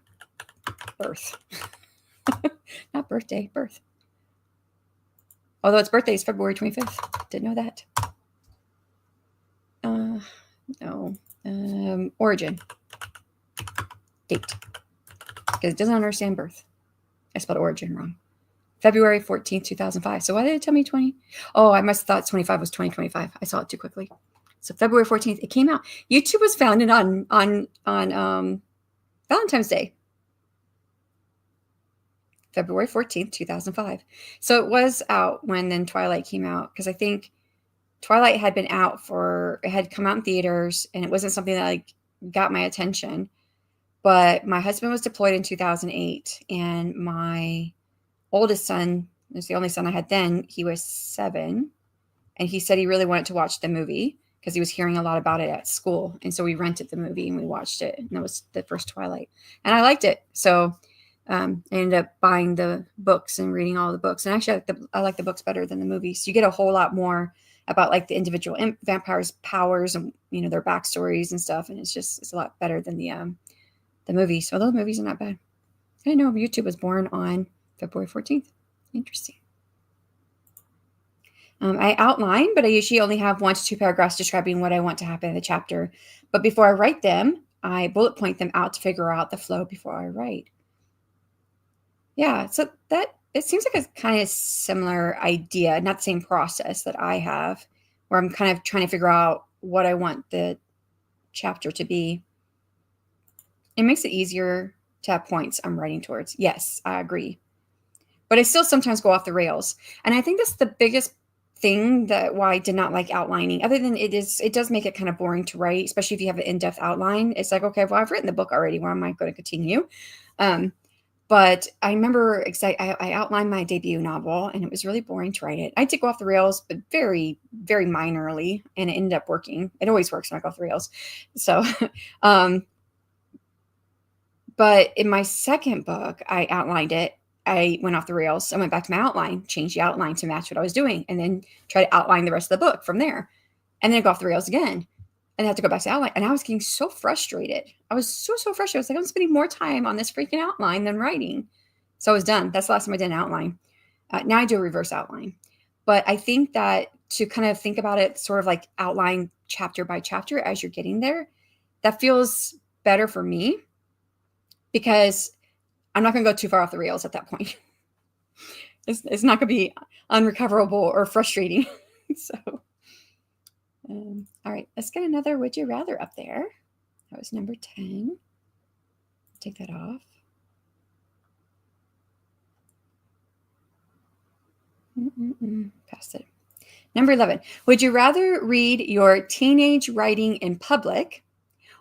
birth. Not birthday, birth. Although its birthday is February 25th. Didn't know that. No. Origin. Date. Because it doesn't understand birth. I spelled origin wrong. February 14th, 2005. So why did it tell me 20? Oh, I must have thought 25 was 2025. I saw it too quickly. So February 14th, it came out. YouTube was founded on Valentine's Day. February 14th, 2005. So it was out when then Twilight came out, because I think Twilight had been out it had come out in theaters, and it wasn't something that like got my attention. But my husband was deployed in 2008, and my oldest son was the only son I had then. He was 7, and he said he really wanted to watch the movie because he was hearing a lot about it at school. And so we rented the movie and we watched it, and it was the first Twilight, and I liked it. So I ended up buying the books and reading all the books. And actually, I like the books better than the movies. You get a whole lot more about like the individual vampires' powers and their backstories and stuff. And it's a lot better than the movies. So those movies are not bad. I didn't know YouTube was born on February 14th. Interesting. I outline, but I usually only have 1 to 2 paragraphs describing what I want to happen in the chapter. But before I write them, I bullet point them out to figure out the flow before I write. Yeah, so it seems like a kind of similar idea, not the same process that I have, where I'm kind of trying to figure out what I want the chapter to be. It makes it easier to have points I'm writing towards. Yes, I agree. But I still sometimes go off the rails. And I think that's the biggest thing why I did not like outlining, other than it does make it kind of boring to write, especially if you have an in-depth outline. It's like, okay, well, I've written the book already. Why am I going to continue? But I remember I outlined my debut novel, and it was really boring to write it. I did go off the rails, but very, very minorly, and it ended up working. It always works when I go off the rails. So, but in my second book, I outlined it. I went off the rails. I went back to my outline, changed the outline to match what I was doing, and then try to outline the rest of the book from there. And then go off the rails again. And I have to go back to outline. And I was getting so frustrated. I was so frustrated. I was like, I'm spending more time on this freaking outline than writing. So I was done. That's the last time I did an outline. Now I do a reverse outline. But I think that to kind of think about it sort of like outline chapter by chapter as you're getting there, that feels better for me, because I'm not going to go too far off the rails at that point. It's not going to be unrecoverable or frustrating. So... all right, let's get another Would You Rather up there. That was number 10. Take that off. Past it. Number 11. Would you rather read your teenage writing in public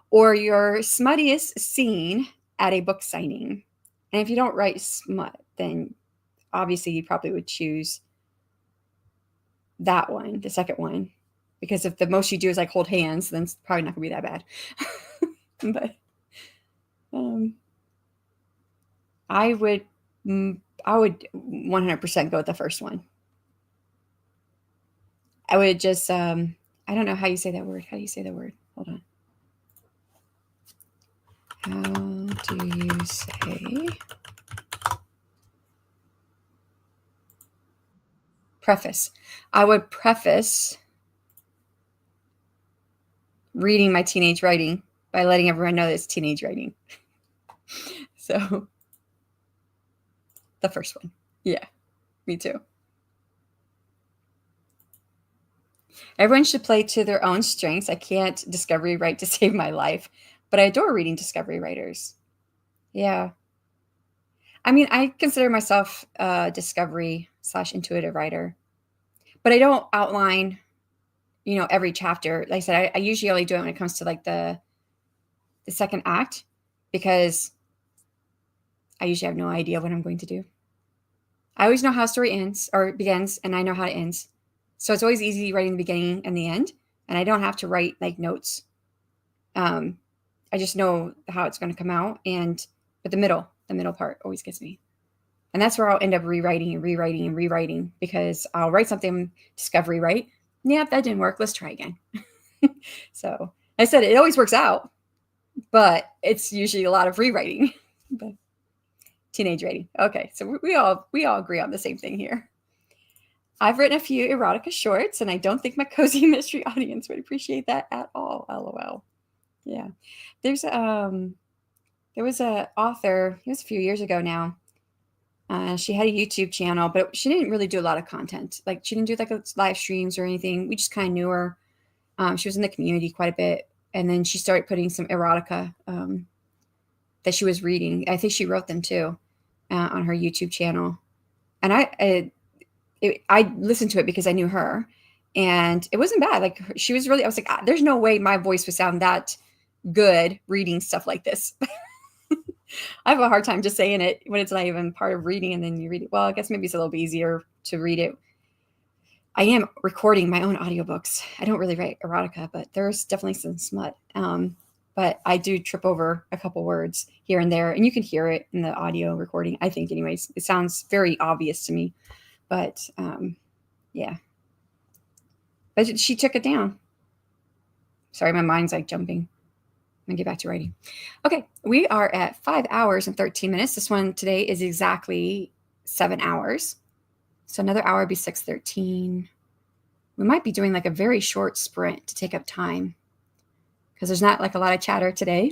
or your smuttiest scene at a book signing? And if you don't write smut, then obviously you probably would choose that one, the second one. Because if the most you do is like hold hands, then it's probably not going to be that bad. But I would 100% go with the first one. I would just, I don't know how you say that word. How do you say the word? Hold on. How do you say? Preface. I would preface reading my teenage writing by letting everyone know that it's teenage writing. So the first one. Yeah, me too. Everyone should play to their own strengths. I can't discovery write to save my life, but I adore reading discovery writers. Yeah. I mean, I consider myself a discovery /intuitive writer, but I don't outline every chapter. Like I said, I usually only do it when it comes to like the second act, because I usually have no idea what I'm going to do. I always know how a story ends or begins, and I know how it ends. So it's always easy writing the beginning and the end, and I don't have to write like notes. I just know how it's going to come out, but the middle part always gets me. And that's where I'll end up rewriting and rewriting and rewriting, because I'll write something, discovery, right? Yep, that didn't work. Let's try again. So I said it always works out, but it's usually a lot of rewriting. But teenage writing. Okay, so we all agree on the same thing here. I've written a few erotica shorts, and I don't think my cozy mystery audience would appreciate that at all. LOL. Yeah, there was a author. It was a few years ago now. She had a YouTube channel, but she didn't really do a lot of content. Like, she didn't do like live streams or anything. We just kind of knew her. She was in the community quite a bit, and then she started putting some erotica that she was reading. I think she wrote them too on her YouTube channel, and I listened to it because I knew her, and it wasn't bad. Like, she was really. I was like, there's no way my voice would sound that good reading stuff like this. I have a hard time just saying it when it's not even part of reading, and then you read it. Well, I guess maybe it's a little bit easier to read it. I am recording my own audiobooks. I don't really write erotica, but there's definitely some smut. But I do trip over a couple words here and there, and you can hear it in the audio recording, I think. Anyways, it sounds very obvious to me, but yeah. But she took it down. Sorry, my mind's like jumping. I'm gonna get back to writing. Okay, we are at 5 hours and 13 minutes. This one today is exactly 7 hours. So another hour would be 6:13. We might be doing like a very short sprint to take up time, because there's not like a lot of chatter today.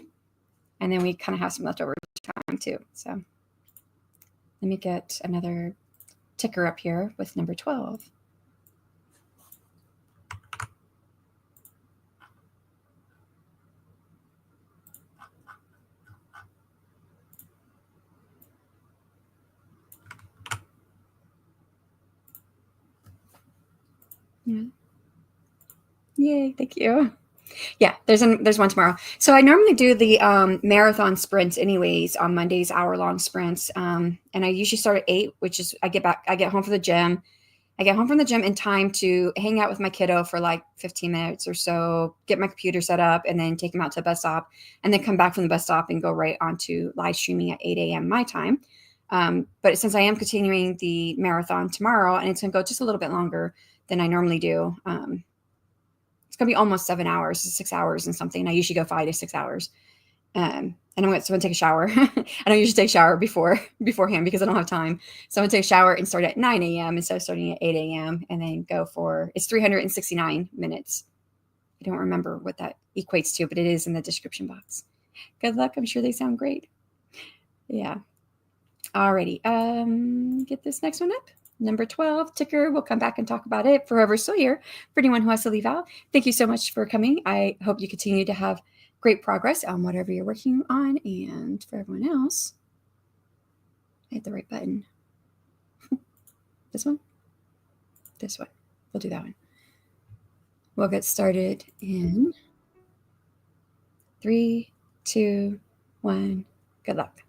And then we kind of have some leftover time too. So let me get another ticker up here with number 12. Yeah. Yay, thank you. Yeah, there's one tomorrow. So I normally do the marathon sprints anyways on Mondays, hour-long sprints. And I usually start at 8, which is I get home from the gym. I get home from the gym in time to hang out with my kiddo for like 15 minutes or so, get my computer set up, and then take him out to the bus stop, and then come back from the bus stop and go right on to live streaming at 8 a.m. my time. But since I am continuing the marathon tomorrow, and it's going to go just a little bit longer than I normally do, it's going to be almost 7 hours, 6 hours and something. I usually go 5 to 6 hours. And I'm going to take a shower. I don't usually take a shower beforehand because I don't have time. So I'm going to take a shower and start at 9 a.m. instead of starting at 8 a.m. and then go for, it's 369 minutes. I don't remember what that equates to, but it is in the description box. Good luck. I'm sure they sound great. Yeah. Alrighty. Get this next one up. Number 12, ticker. We'll come back and talk about it for whoever's still here. For anyone who has to leave out, thank you so much for coming. I hope you continue to have great progress on whatever you're working on. And for everyone else, I hit the right button. This one? This one. We'll do that one. We'll get started in 3, 2, 1. Good luck.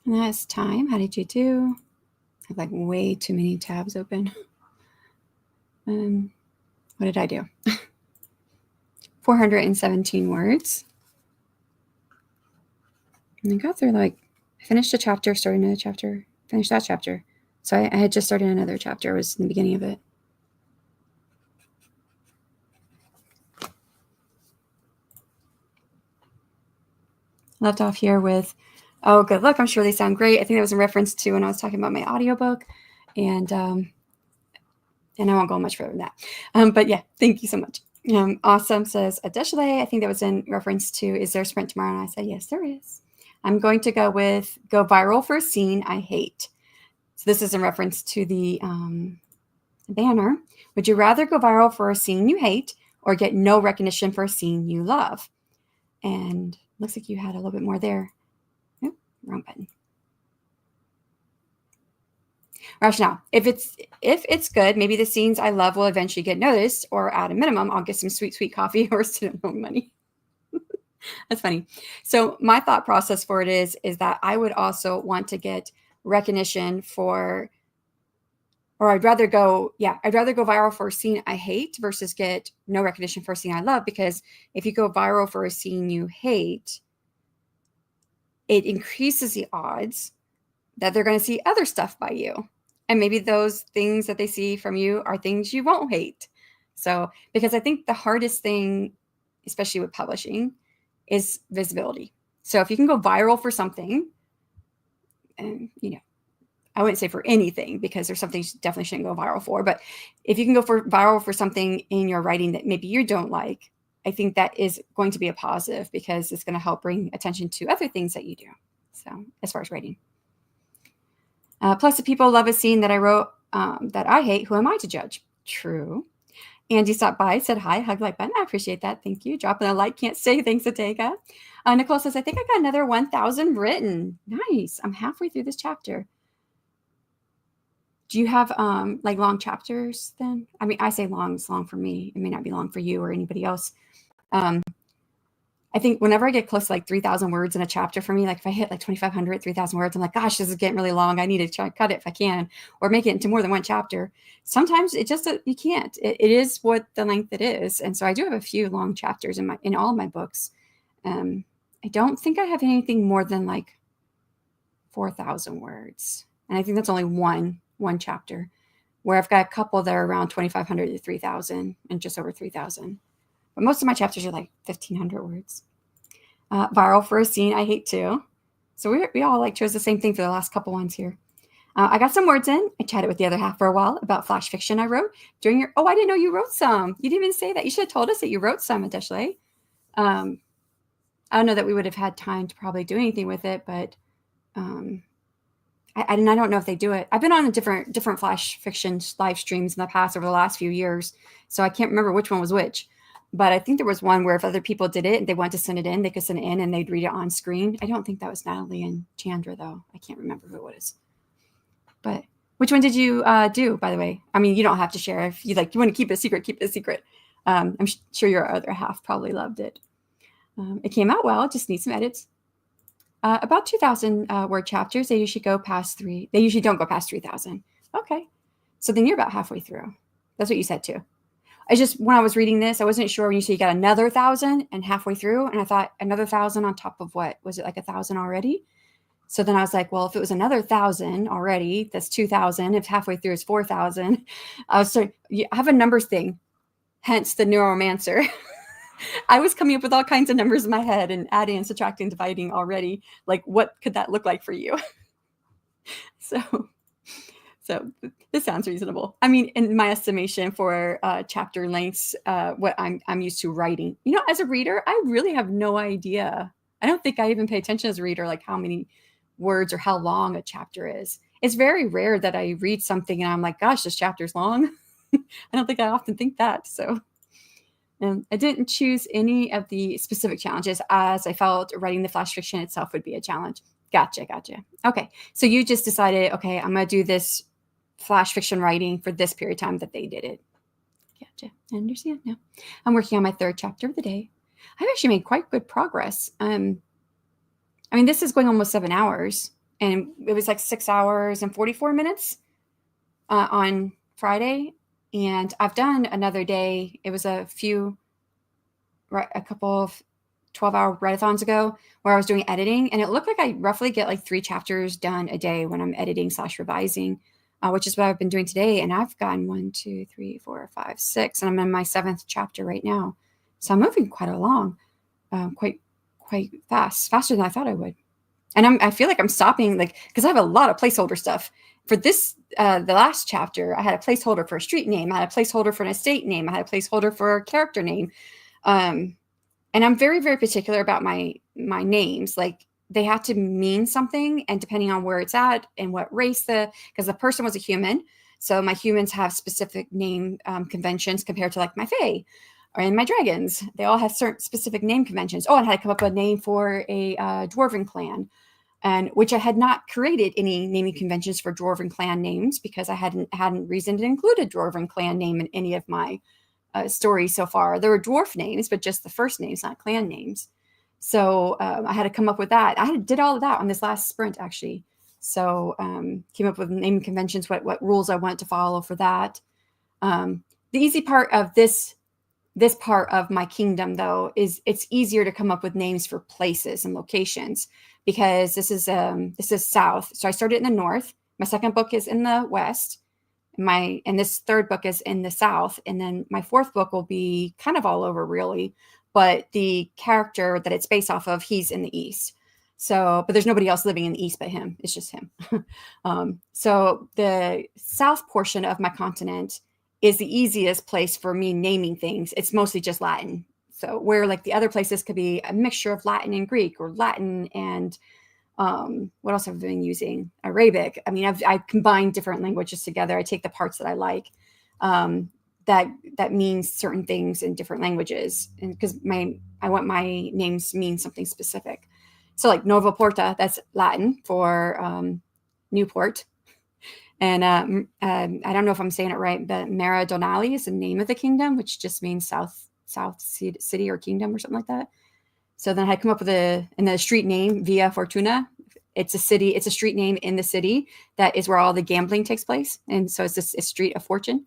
Last time, how did you do? I have like way too many tabs open. What did I do? 417 words. And I got through I finished a chapter, started another chapter, finished that chapter. So I had just started another chapter. It was in the beginning of it. Left off here with, oh, good luck. I'm sure they sound great. I think that was in reference to when I was talking about my audiobook. And I won't go much further than that. But yeah, thank you so much. Awesome says, Adeshale, I think that was in reference to, is there a sprint tomorrow? And I said, yes, there is. I'm going to go with go viral for a scene I hate. So this is in reference to the banner. Would you rather go viral for a scene you hate or get no recognition for a scene you love? And looks like you had a little bit more there. Oop, wrong button. Rationale. If it's good, maybe the scenes I love will eventually get noticed, or at a minimum, I'll get some sweet coffee or student loan money. That's funny. So my thought process for it is that I would also want to get recognition for, or I'd rather go viral for a scene I hate versus get no recognition for a scene I love. Because if you go viral for a scene you hate, it increases the odds that they're going to see other stuff by you. And maybe those things that they see from you are things you won't hate. So, because I think the hardest thing, especially with publishing, is visibility. So if you can go viral for something, and I wouldn't say for anything, because there's something you definitely shouldn't go viral for, but if you can go viral for something in your writing that maybe you don't like, I think that is going to be a positive, because it's going to help bring attention to other things that you do. So as far as writing. Plus, if people love a scene that I wrote that I hate, who am I to judge? True. Andy stopped by, said hi, hug like button. I appreciate that. Thank you. Dropping a like, can't say thanks, Atega. Nicole says, I think I got another 1,000 written. Nice. I'm halfway through this chapter. Do you have long chapters then? I mean, I say long, it's long for me. It may not be long for you or anybody else. I think whenever I get close to 3,000 words in a chapter for me, if I hit 2,500, 3,000 words, I'm like, gosh, this is getting really long. I need to try to cut it if I can, or make it into more than one chapter. Sometimes it just, you can't. It is what the length it is. And so I do have a few long chapters in all of my books. I don't think I have anything more than 4,000 words. And I think that's only one chapter, where I've got a couple that are around 2,500 to 3,000 and just over 3,000. But most of my chapters are 1,500 words. Viral for a scene I hate too. So we all chose the same thing for the last couple ones here. I got some words in. I chatted with the other half for a while about flash fiction I wrote during your. Oh, I didn't know you wrote some. You didn't even say that. You should have told us that you wrote some, Adeshale. I don't know that we would have had time to probably do anything with it, but I don't know if they do it. I've been on a different flash fiction live streams in the past over the last few years, so I can't remember which one was which. But I think there was one where if other people did it and they wanted to send it in, they could send it in and they'd read it on screen. I don't think that was Natalie and Chandra, though. I can't remember who it was. But which one did you do, by the way? I mean, you don't have to share. If you you want to keep it a secret, keep it a secret. I'm sure your other half probably loved it. It came out well. It just needs some edits. About 2,000 word chapters. They usually go past 3. They usually don't go past 3,000. Okay. So then you're about halfway through. That's what you said too. I just, when I was reading this, I wasn't sure when you said you got another 1,000 and halfway through. And I thought another 1,000 on top of what? Was it 1,000 already? So then I was like, well, if it was another 1,000 already, that's 2,000. If halfway through is 4,000, I have a numbers thing, hence the Numeromancer. I was coming up with all kinds of numbers in my head and adding and subtracting, dividing already. What could that look like for you? So this sounds reasonable. I mean, in my estimation for chapter lengths, what I'm used to writing. As a reader, I really have no idea. I don't think I even pay attention as a reader, how many words or how long a chapter is. It's very rare that I read something and I'm like, gosh, this chapter's long. I don't think I often think that. So I didn't choose any of the specific challenges, as I felt writing the flash fiction itself would be a challenge. Gotcha. Okay. So you just decided, okay, I'm going to do this flash fiction writing for this period of time that they did it. Gotcha. I understand now. I'm working on my 3rd chapter of the day. I've actually made quite good progress. I mean, this is going almost 7 hours. and it was like 6 hours and 44 minutes on Friday. And I've done another day. It was a couple of 12-hour write-a-thons ago where I was doing editing, and it looked like I roughly get like 3 chapters done a day when I'm editing / revising, which is what I've been doing today. And I've gotten 1, 2, 3, 4, 5, 6, and I'm in my 7th chapter right now. So I'm moving quite along, quite fast, faster than I thought I would. And I feel like I'm stopping, like, because I have a lot of placeholder stuff for this. The last chapter, I had a placeholder for a street name. I had a placeholder for an estate name. I had a placeholder for a character name. And I'm very, very particular about my names. Like, they have to mean something, and depending on where it's at and what race because the person was a human. So my humans have specific name conventions compared to like my fae and my dragons. They all have certain specific name conventions. Oh, and I had to come up with a name for a dwarven clan, and which I had not created any naming conventions for dwarven clan names because I hadn't reason to include a dwarven clan name in any of my stories so far. There were dwarf names, but just the first names, not clan names. So I had to come up with that. I did all of that on this last sprint, actually. So came up with naming conventions, what rules I want to follow for that. The easy part of this part of my kingdom, though, is it's easier to come up with names for places and locations because this is south. So I started in the north. My second book is in the west. And this third book is in the south, and then my fourth book will be kind of all over, really, but the character that it's based off of, he's in the east. So, but there's nobody else living in the east but him. It's just him. So the south portion of my continent is the easiest place for me naming things. It's mostly just Latin. So where like the other places could be a mixture of Latin and Greek, or Latin and what else have I been using? Arabic. I mean, I've combined different languages together. I take the parts that I like, that means certain things in different languages, and because I want my names to mean something specific. So like Nova Porta, that's Latin for Newport. And I don't know if I'm saying it right, but Mara Donali is the name of the kingdom, which just means south city or kingdom or something like that. So then I come up with the street name, Via Fortuna. It's a street name in the city that is where all the gambling takes place. And so it's a street of fortune.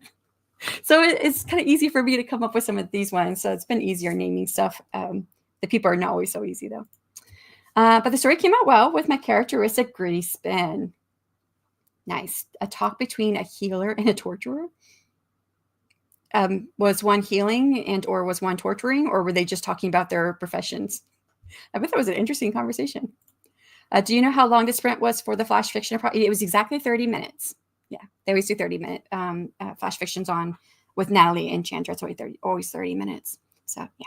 So it's kind of easy for me to come up with some of these ones. So it's been easier naming stuff. The people are not always so easy, though. But the story came out well with my characteristic gritty spin. Nice. A talk between a healer and a torturer. Was one healing or was one torturing, or were they just talking about their professions? I bet that was an interesting conversation. Do you know how long the sprint was for the flash fiction? It was exactly 30 minutes. Yeah, they always do 30-minute flash fictions on with Natalie and Chandra. It's always 30 minutes. So yeah,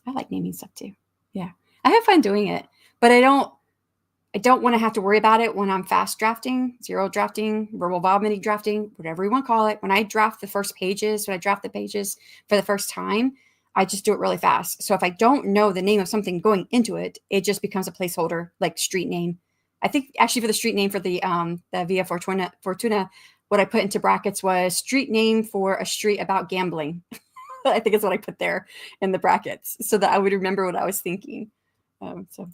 I like naming stuff too. Yeah, I have fun doing it, but I don't want to have to worry about it when I'm fast drafting, zero drafting, verbal vomiting drafting, whatever you want to call it. When I draft the pages for the first time, I just do it really fast. So if I don't know the name of something going into it, it just becomes a placeholder, like street name. I think actually for the street name for the Via Fortuna, what I put into brackets was street name for a street about gambling. I think is what I put there in the brackets so that I would remember what I was thinking. So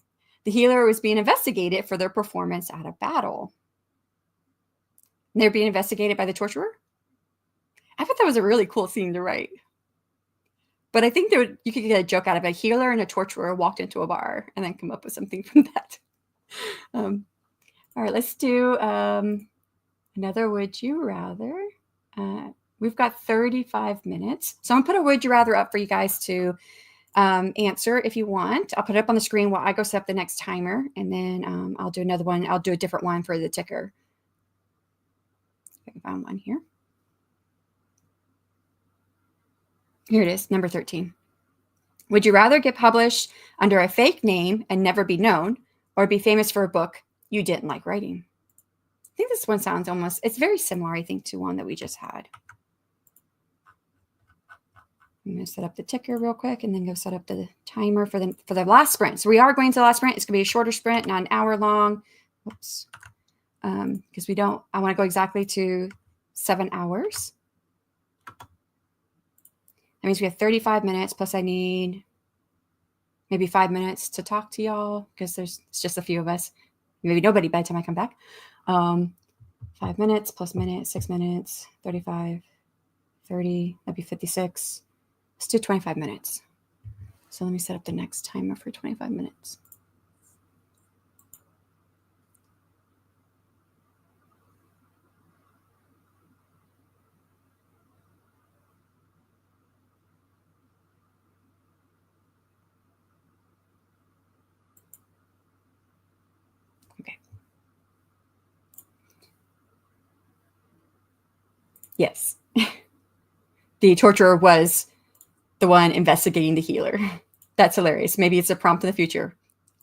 the healer was being investigated for their performance at a battle. And they're being investigated by the torturer. I thought that was a really cool scene to write. But I think you could get a joke out of it. A healer and a torturer walked into a bar and then come up with something from that. All right, let's do another would you rather. We've got 35 minutes. So I'm going to put a would you rather up for you guys to answer if you want. I'll put it up on the screen while I go set up the next timer, and then I'll do another one. I'll do a different one for the ticker. I can find one here. Here it is, number 13. Would you rather get published under a fake name and never be known, or be famous for a book you didn't like writing? I think this one sounds it's very similar, I think, to one that we just had. I'm going to set up the ticker real quick and then go set up the timer for the last sprint. So we are going to the last sprint. It's going to be a shorter sprint, not an hour long. Oops. Because I want to go exactly to 7 hours. That means we have 35 minutes, plus I need maybe 5 minutes to talk to y'all because it's just a few of us. maybe nobody by the time I come back. 5 minutes plus minute, 6 minutes, 35, 30, that'd be 56. Let's do 25 minutes. So let me set up the next timer for 25 minutes. Okay. Yes. The torturer was the one investigating the healer. That's hilarious. Maybe it's a prompt in the future.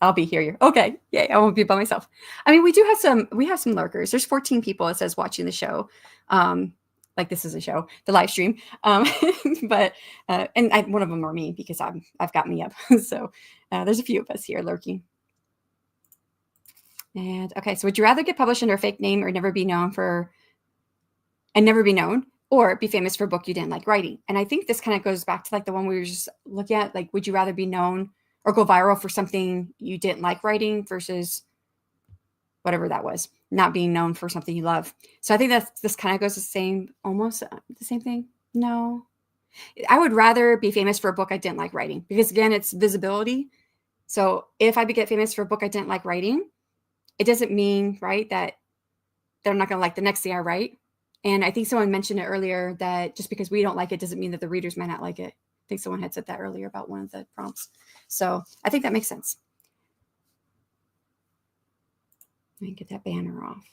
I'll be here. Okay. Yay. I won't be by myself. I mean, we have some lurkers. There's 14 people, it says, watching the show. Like this is a show, the live stream. But one of them are me because I've got me up. So there's a few of us here lurking. And okay, so would you rather get published under a fake name or never be known, or be famous for a book you didn't like writing? And I think this kind of goes back to like the one we were just looking at, like, would you rather be known or go viral for something you didn't like writing versus whatever that was, not being known for something you love? So I think this kind of goes almost the same thing. No, I would rather be famous for a book I didn't like writing, because again, it's visibility. So if I get famous for a book I didn't like writing, it doesn't mean, right, that they're not going to like the next thing I write. And I think someone mentioned it earlier that just because we don't like it doesn't mean that the readers might not like it. I think someone had said that earlier about one of the prompts. So I think that makes sense. Let me get that banner off.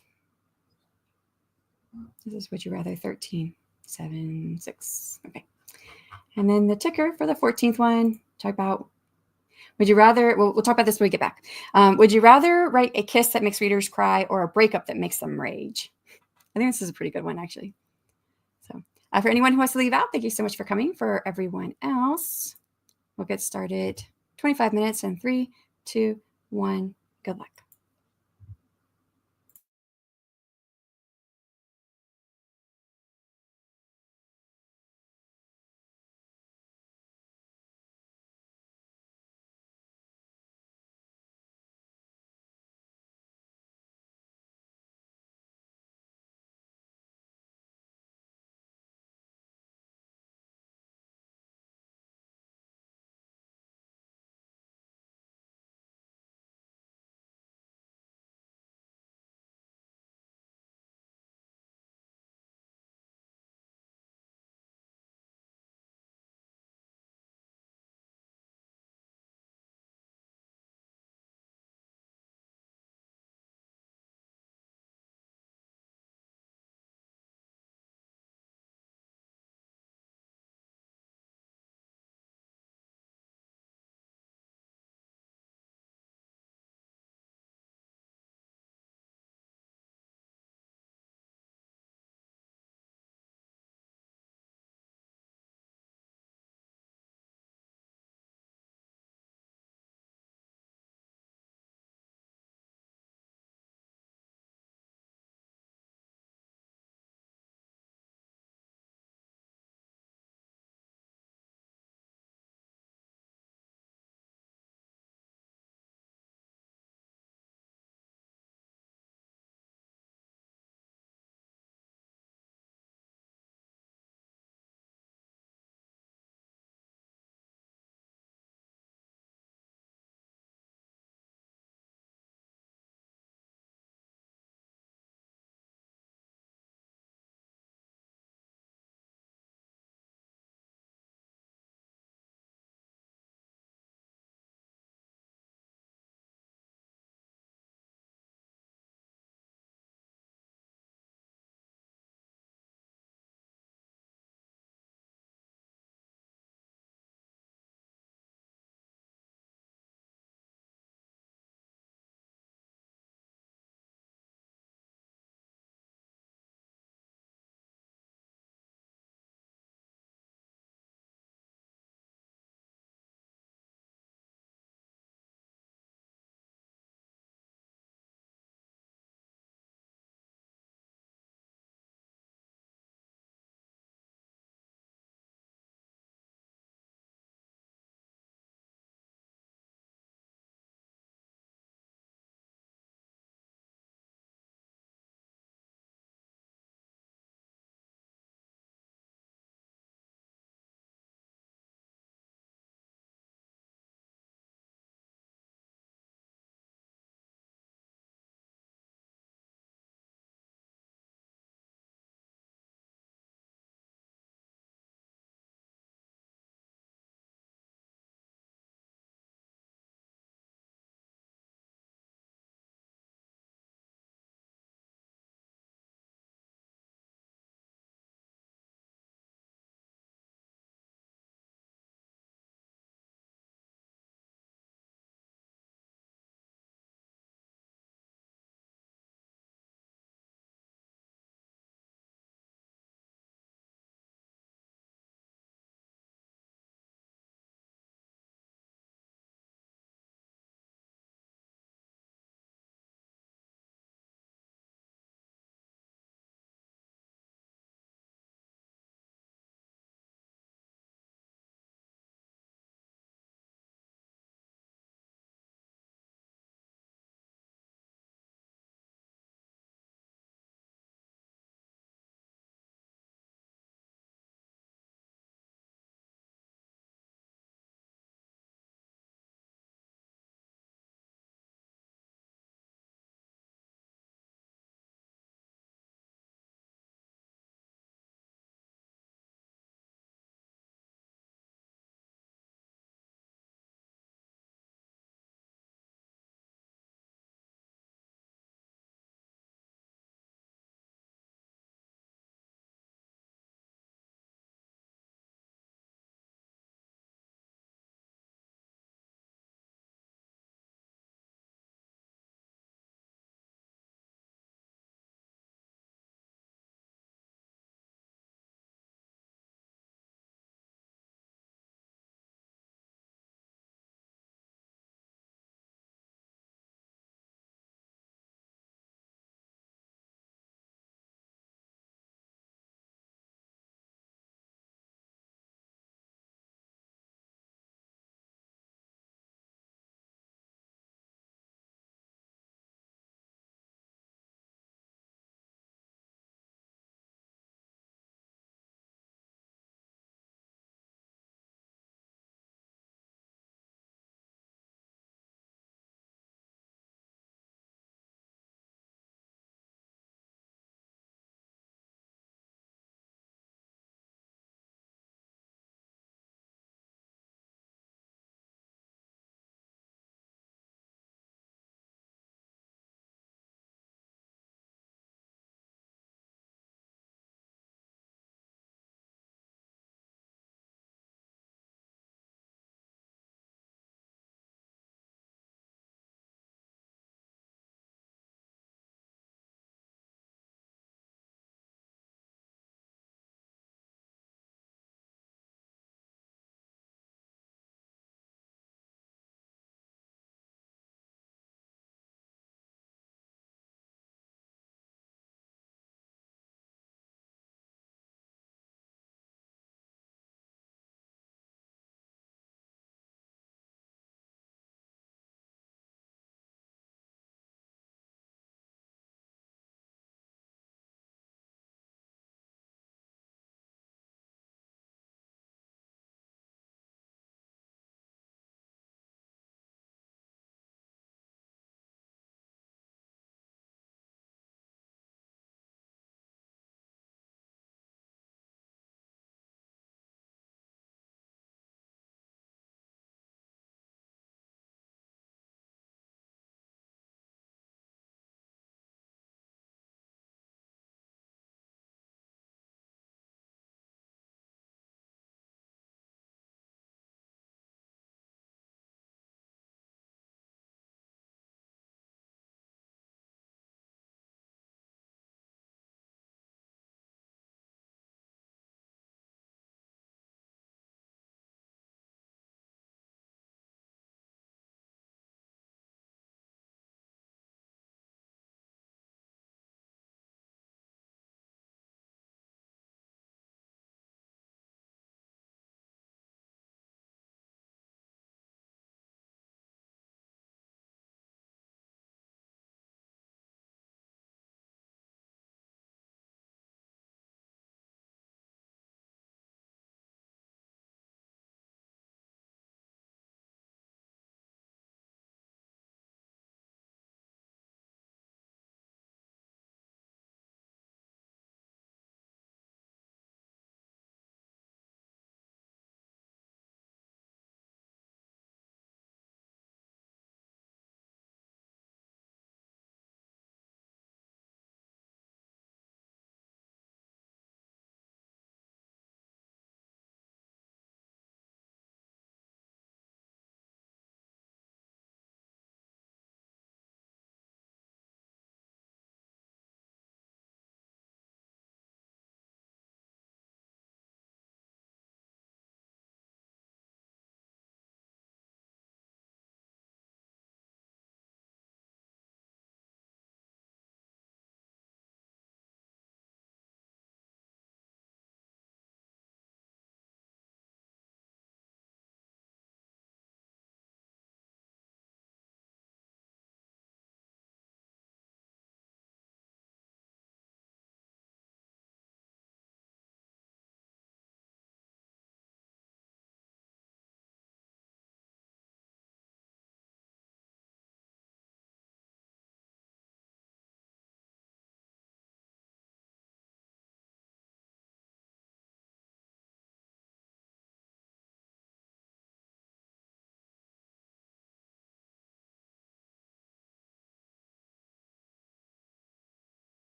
This is Would You Rather 13, 7, 6. Okay. And then the ticker for the 14th one, talk about, would you rather, we'll talk about this when we get back. Would you rather write a kiss that makes readers cry or a breakup that makes them rage? I think this is a pretty good one, actually. So for anyone who wants to leave out, thank you so much for coming. For everyone else, we'll get started. 25 minutes in 3, 2, 1. Good luck.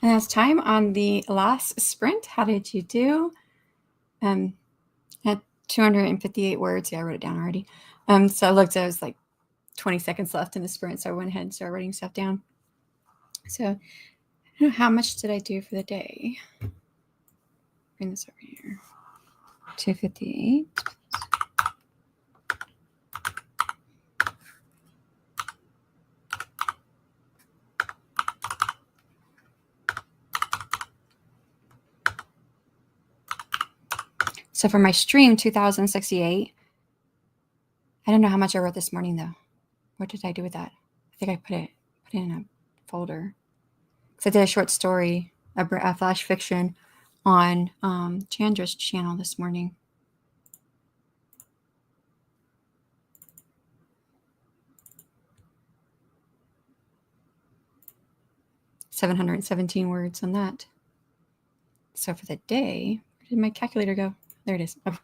And that's time on the last sprint. How did you do? At 258 words. Yeah, I wrote it down already. So I looked, it was like 20 seconds left in the sprint. So I went ahead and started writing stuff down. So how much did I do for the day? Bring this over here. 258. So for my stream, 2068. I don't know how much I wrote this morning though. What did I do with that? I think I put it in a folder. Because I did a short story, a flash fiction on Chandra's channel this morning. $717 words on that. So for the day, where did my calculator go? There it is. Oh.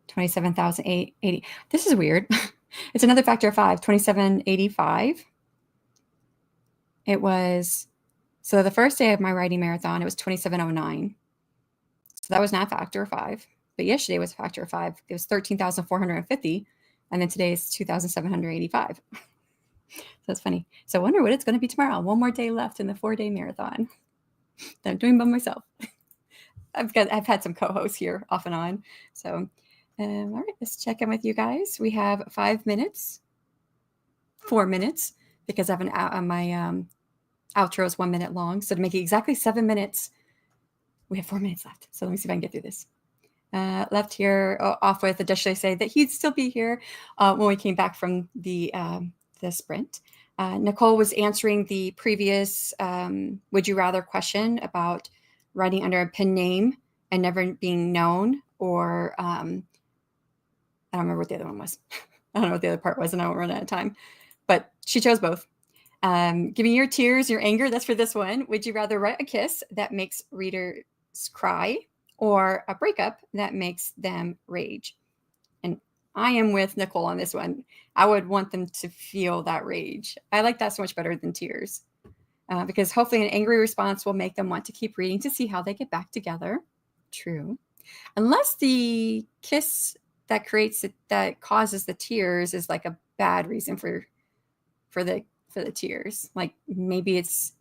27,880. This is weird. It's another factor of 5, 2785. It was, so the first day of my writing marathon, it was 2709. So that was not a factor of 5. But yesterday was a factor of 5. It was 13,450. And then today is 2,785. So that's funny. So I wonder what it's going to be tomorrow. One more day left in the 4-day marathon that I'm doing by myself. I've had some co-hosts here off and on. So, all right, let's check in with you guys. We have 5 minutes, 4 minutes, because I have my outro is 1 minute long. So to make it exactly 7 minutes, we have 4 minutes left. So let me see if I can get through this. Left here off with Adesha say that he'd still be here when we came back from the sprint. Nicole was answering the previous would you rather question about writing under a pen name and never being known, or I don't remember what the other one was. I don't know what the other part was, and I won't run out of time. But she chose both. Giving your tears, your anger, that's for this one. Would you rather write a kiss that makes readers cry, or a breakup that makes them rage? And I am with Nicole on this one. I would want them to feel that rage. I like that so much better than tears, because hopefully an angry response will make them want to keep reading to see how they get back together. True. Unless the kiss that causes the tears is like a bad reason for the tears. Like maybe it's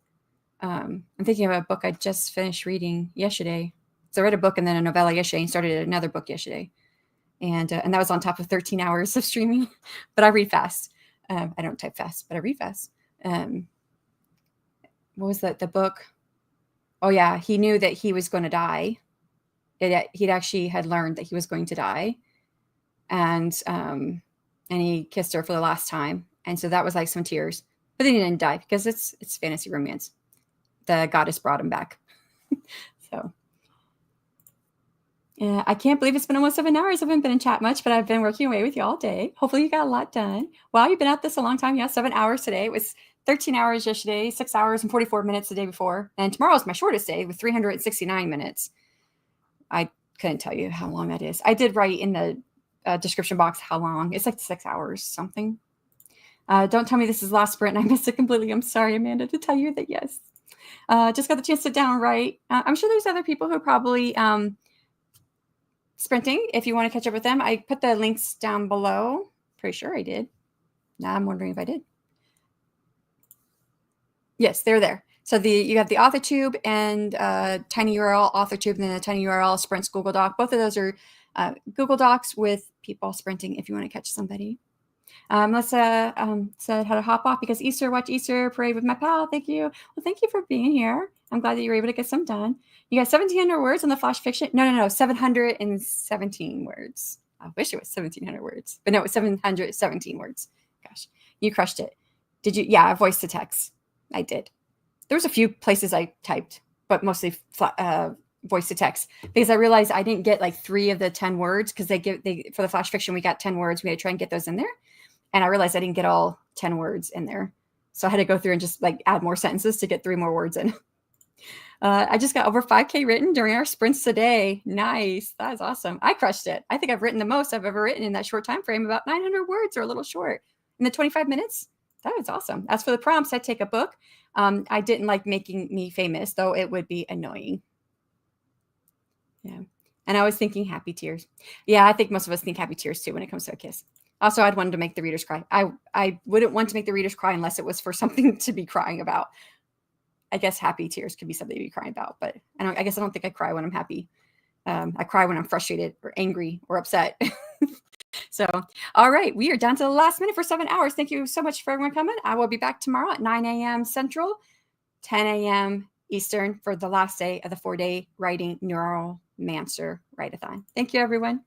I'm thinking of a book I just finished reading yesterday. So I read a book and then a novella yesterday and started another book yesterday. And that was on top of 13 hours of streaming. But I read fast. I don't type fast, but I read fast. What was the book? Oh yeah, he knew that he was going to die. He'd actually had learned that he was going to die, and he kissed her for the last time, and so that was like some tears. But then he didn't die because it's fantasy romance. The goddess brought him back. So yeah, I can't believe it's been almost 7 hours. I haven't been in chat much, but I've been working away with you all day. Hopefully you got a lot done. Wow, you've been at this a long time. Yeah, 7 hours today. It was 13 hours yesterday, 6 hours and 44 minutes the day before. And tomorrow's my shortest day with 369 minutes. I couldn't tell you how long that is. I did write in the description box how long. It's like 6 hours something. Don't tell me this is last sprint and I missed it completely. I'm sorry, Amanda, to tell you that yes. Just got the chance to sit down and write. I'm sure there's other people who probably sprinting. If you want to catch up with them, I put the links down below. Pretty sure I did. Now I'm wondering if I did. Yes, they're there. So you have the AuthorTube and TinyURL AuthorTube, and then the TinyURL Sprints Google Doc. Both of those are Google Docs with people sprinting if you want to catch somebody. Melissa said how to hop off because watch Easter parade with my pal. Thank you. Well, thank you for being here. I'm glad that you were able to get some done. You got 1,700 words on the flash fiction. No, 717 words. I wish it was 1,700 words, but no, it's 717 words. Gosh, you crushed it. Did you? Yeah, voice to text. I did. There was a few places I typed, but mostly voice to text, because I realized I didn't get like 3 of the 10 words, because they for the flash fiction we got 10 words. We had to try and get those in there, and I realized I didn't get all 10 words in there, so I had to go through and just like add more sentences to get 3 more words in. I just got over 5K written during our sprints today. Nice. That is awesome. I crushed it. I think I've written the most I've ever written in that short time frame, about 900 words or a little short in the 25 minutes. That was awesome. As for the prompts, I take a book. I didn't like making me famous, though it would be annoying. Yeah. And I was thinking happy tears. Yeah, I think most of us think happy tears too when it comes to a kiss. Also, I'd wanted to make the readers cry. I wouldn't want to make the readers cry unless it was for something to be crying about. I guess happy tears could be something to be crying about, but I guess I don't think I cry when I'm happy. I cry when I'm frustrated or angry or upset. So, all right, we are down to the last minute for 7 hours. Thank you so much for everyone coming. I will be back tomorrow at 9 a.m. Central, 10 a.m. Eastern for the last day of the 4-day writing Neuromancer Write-a-thon. Thank you, everyone.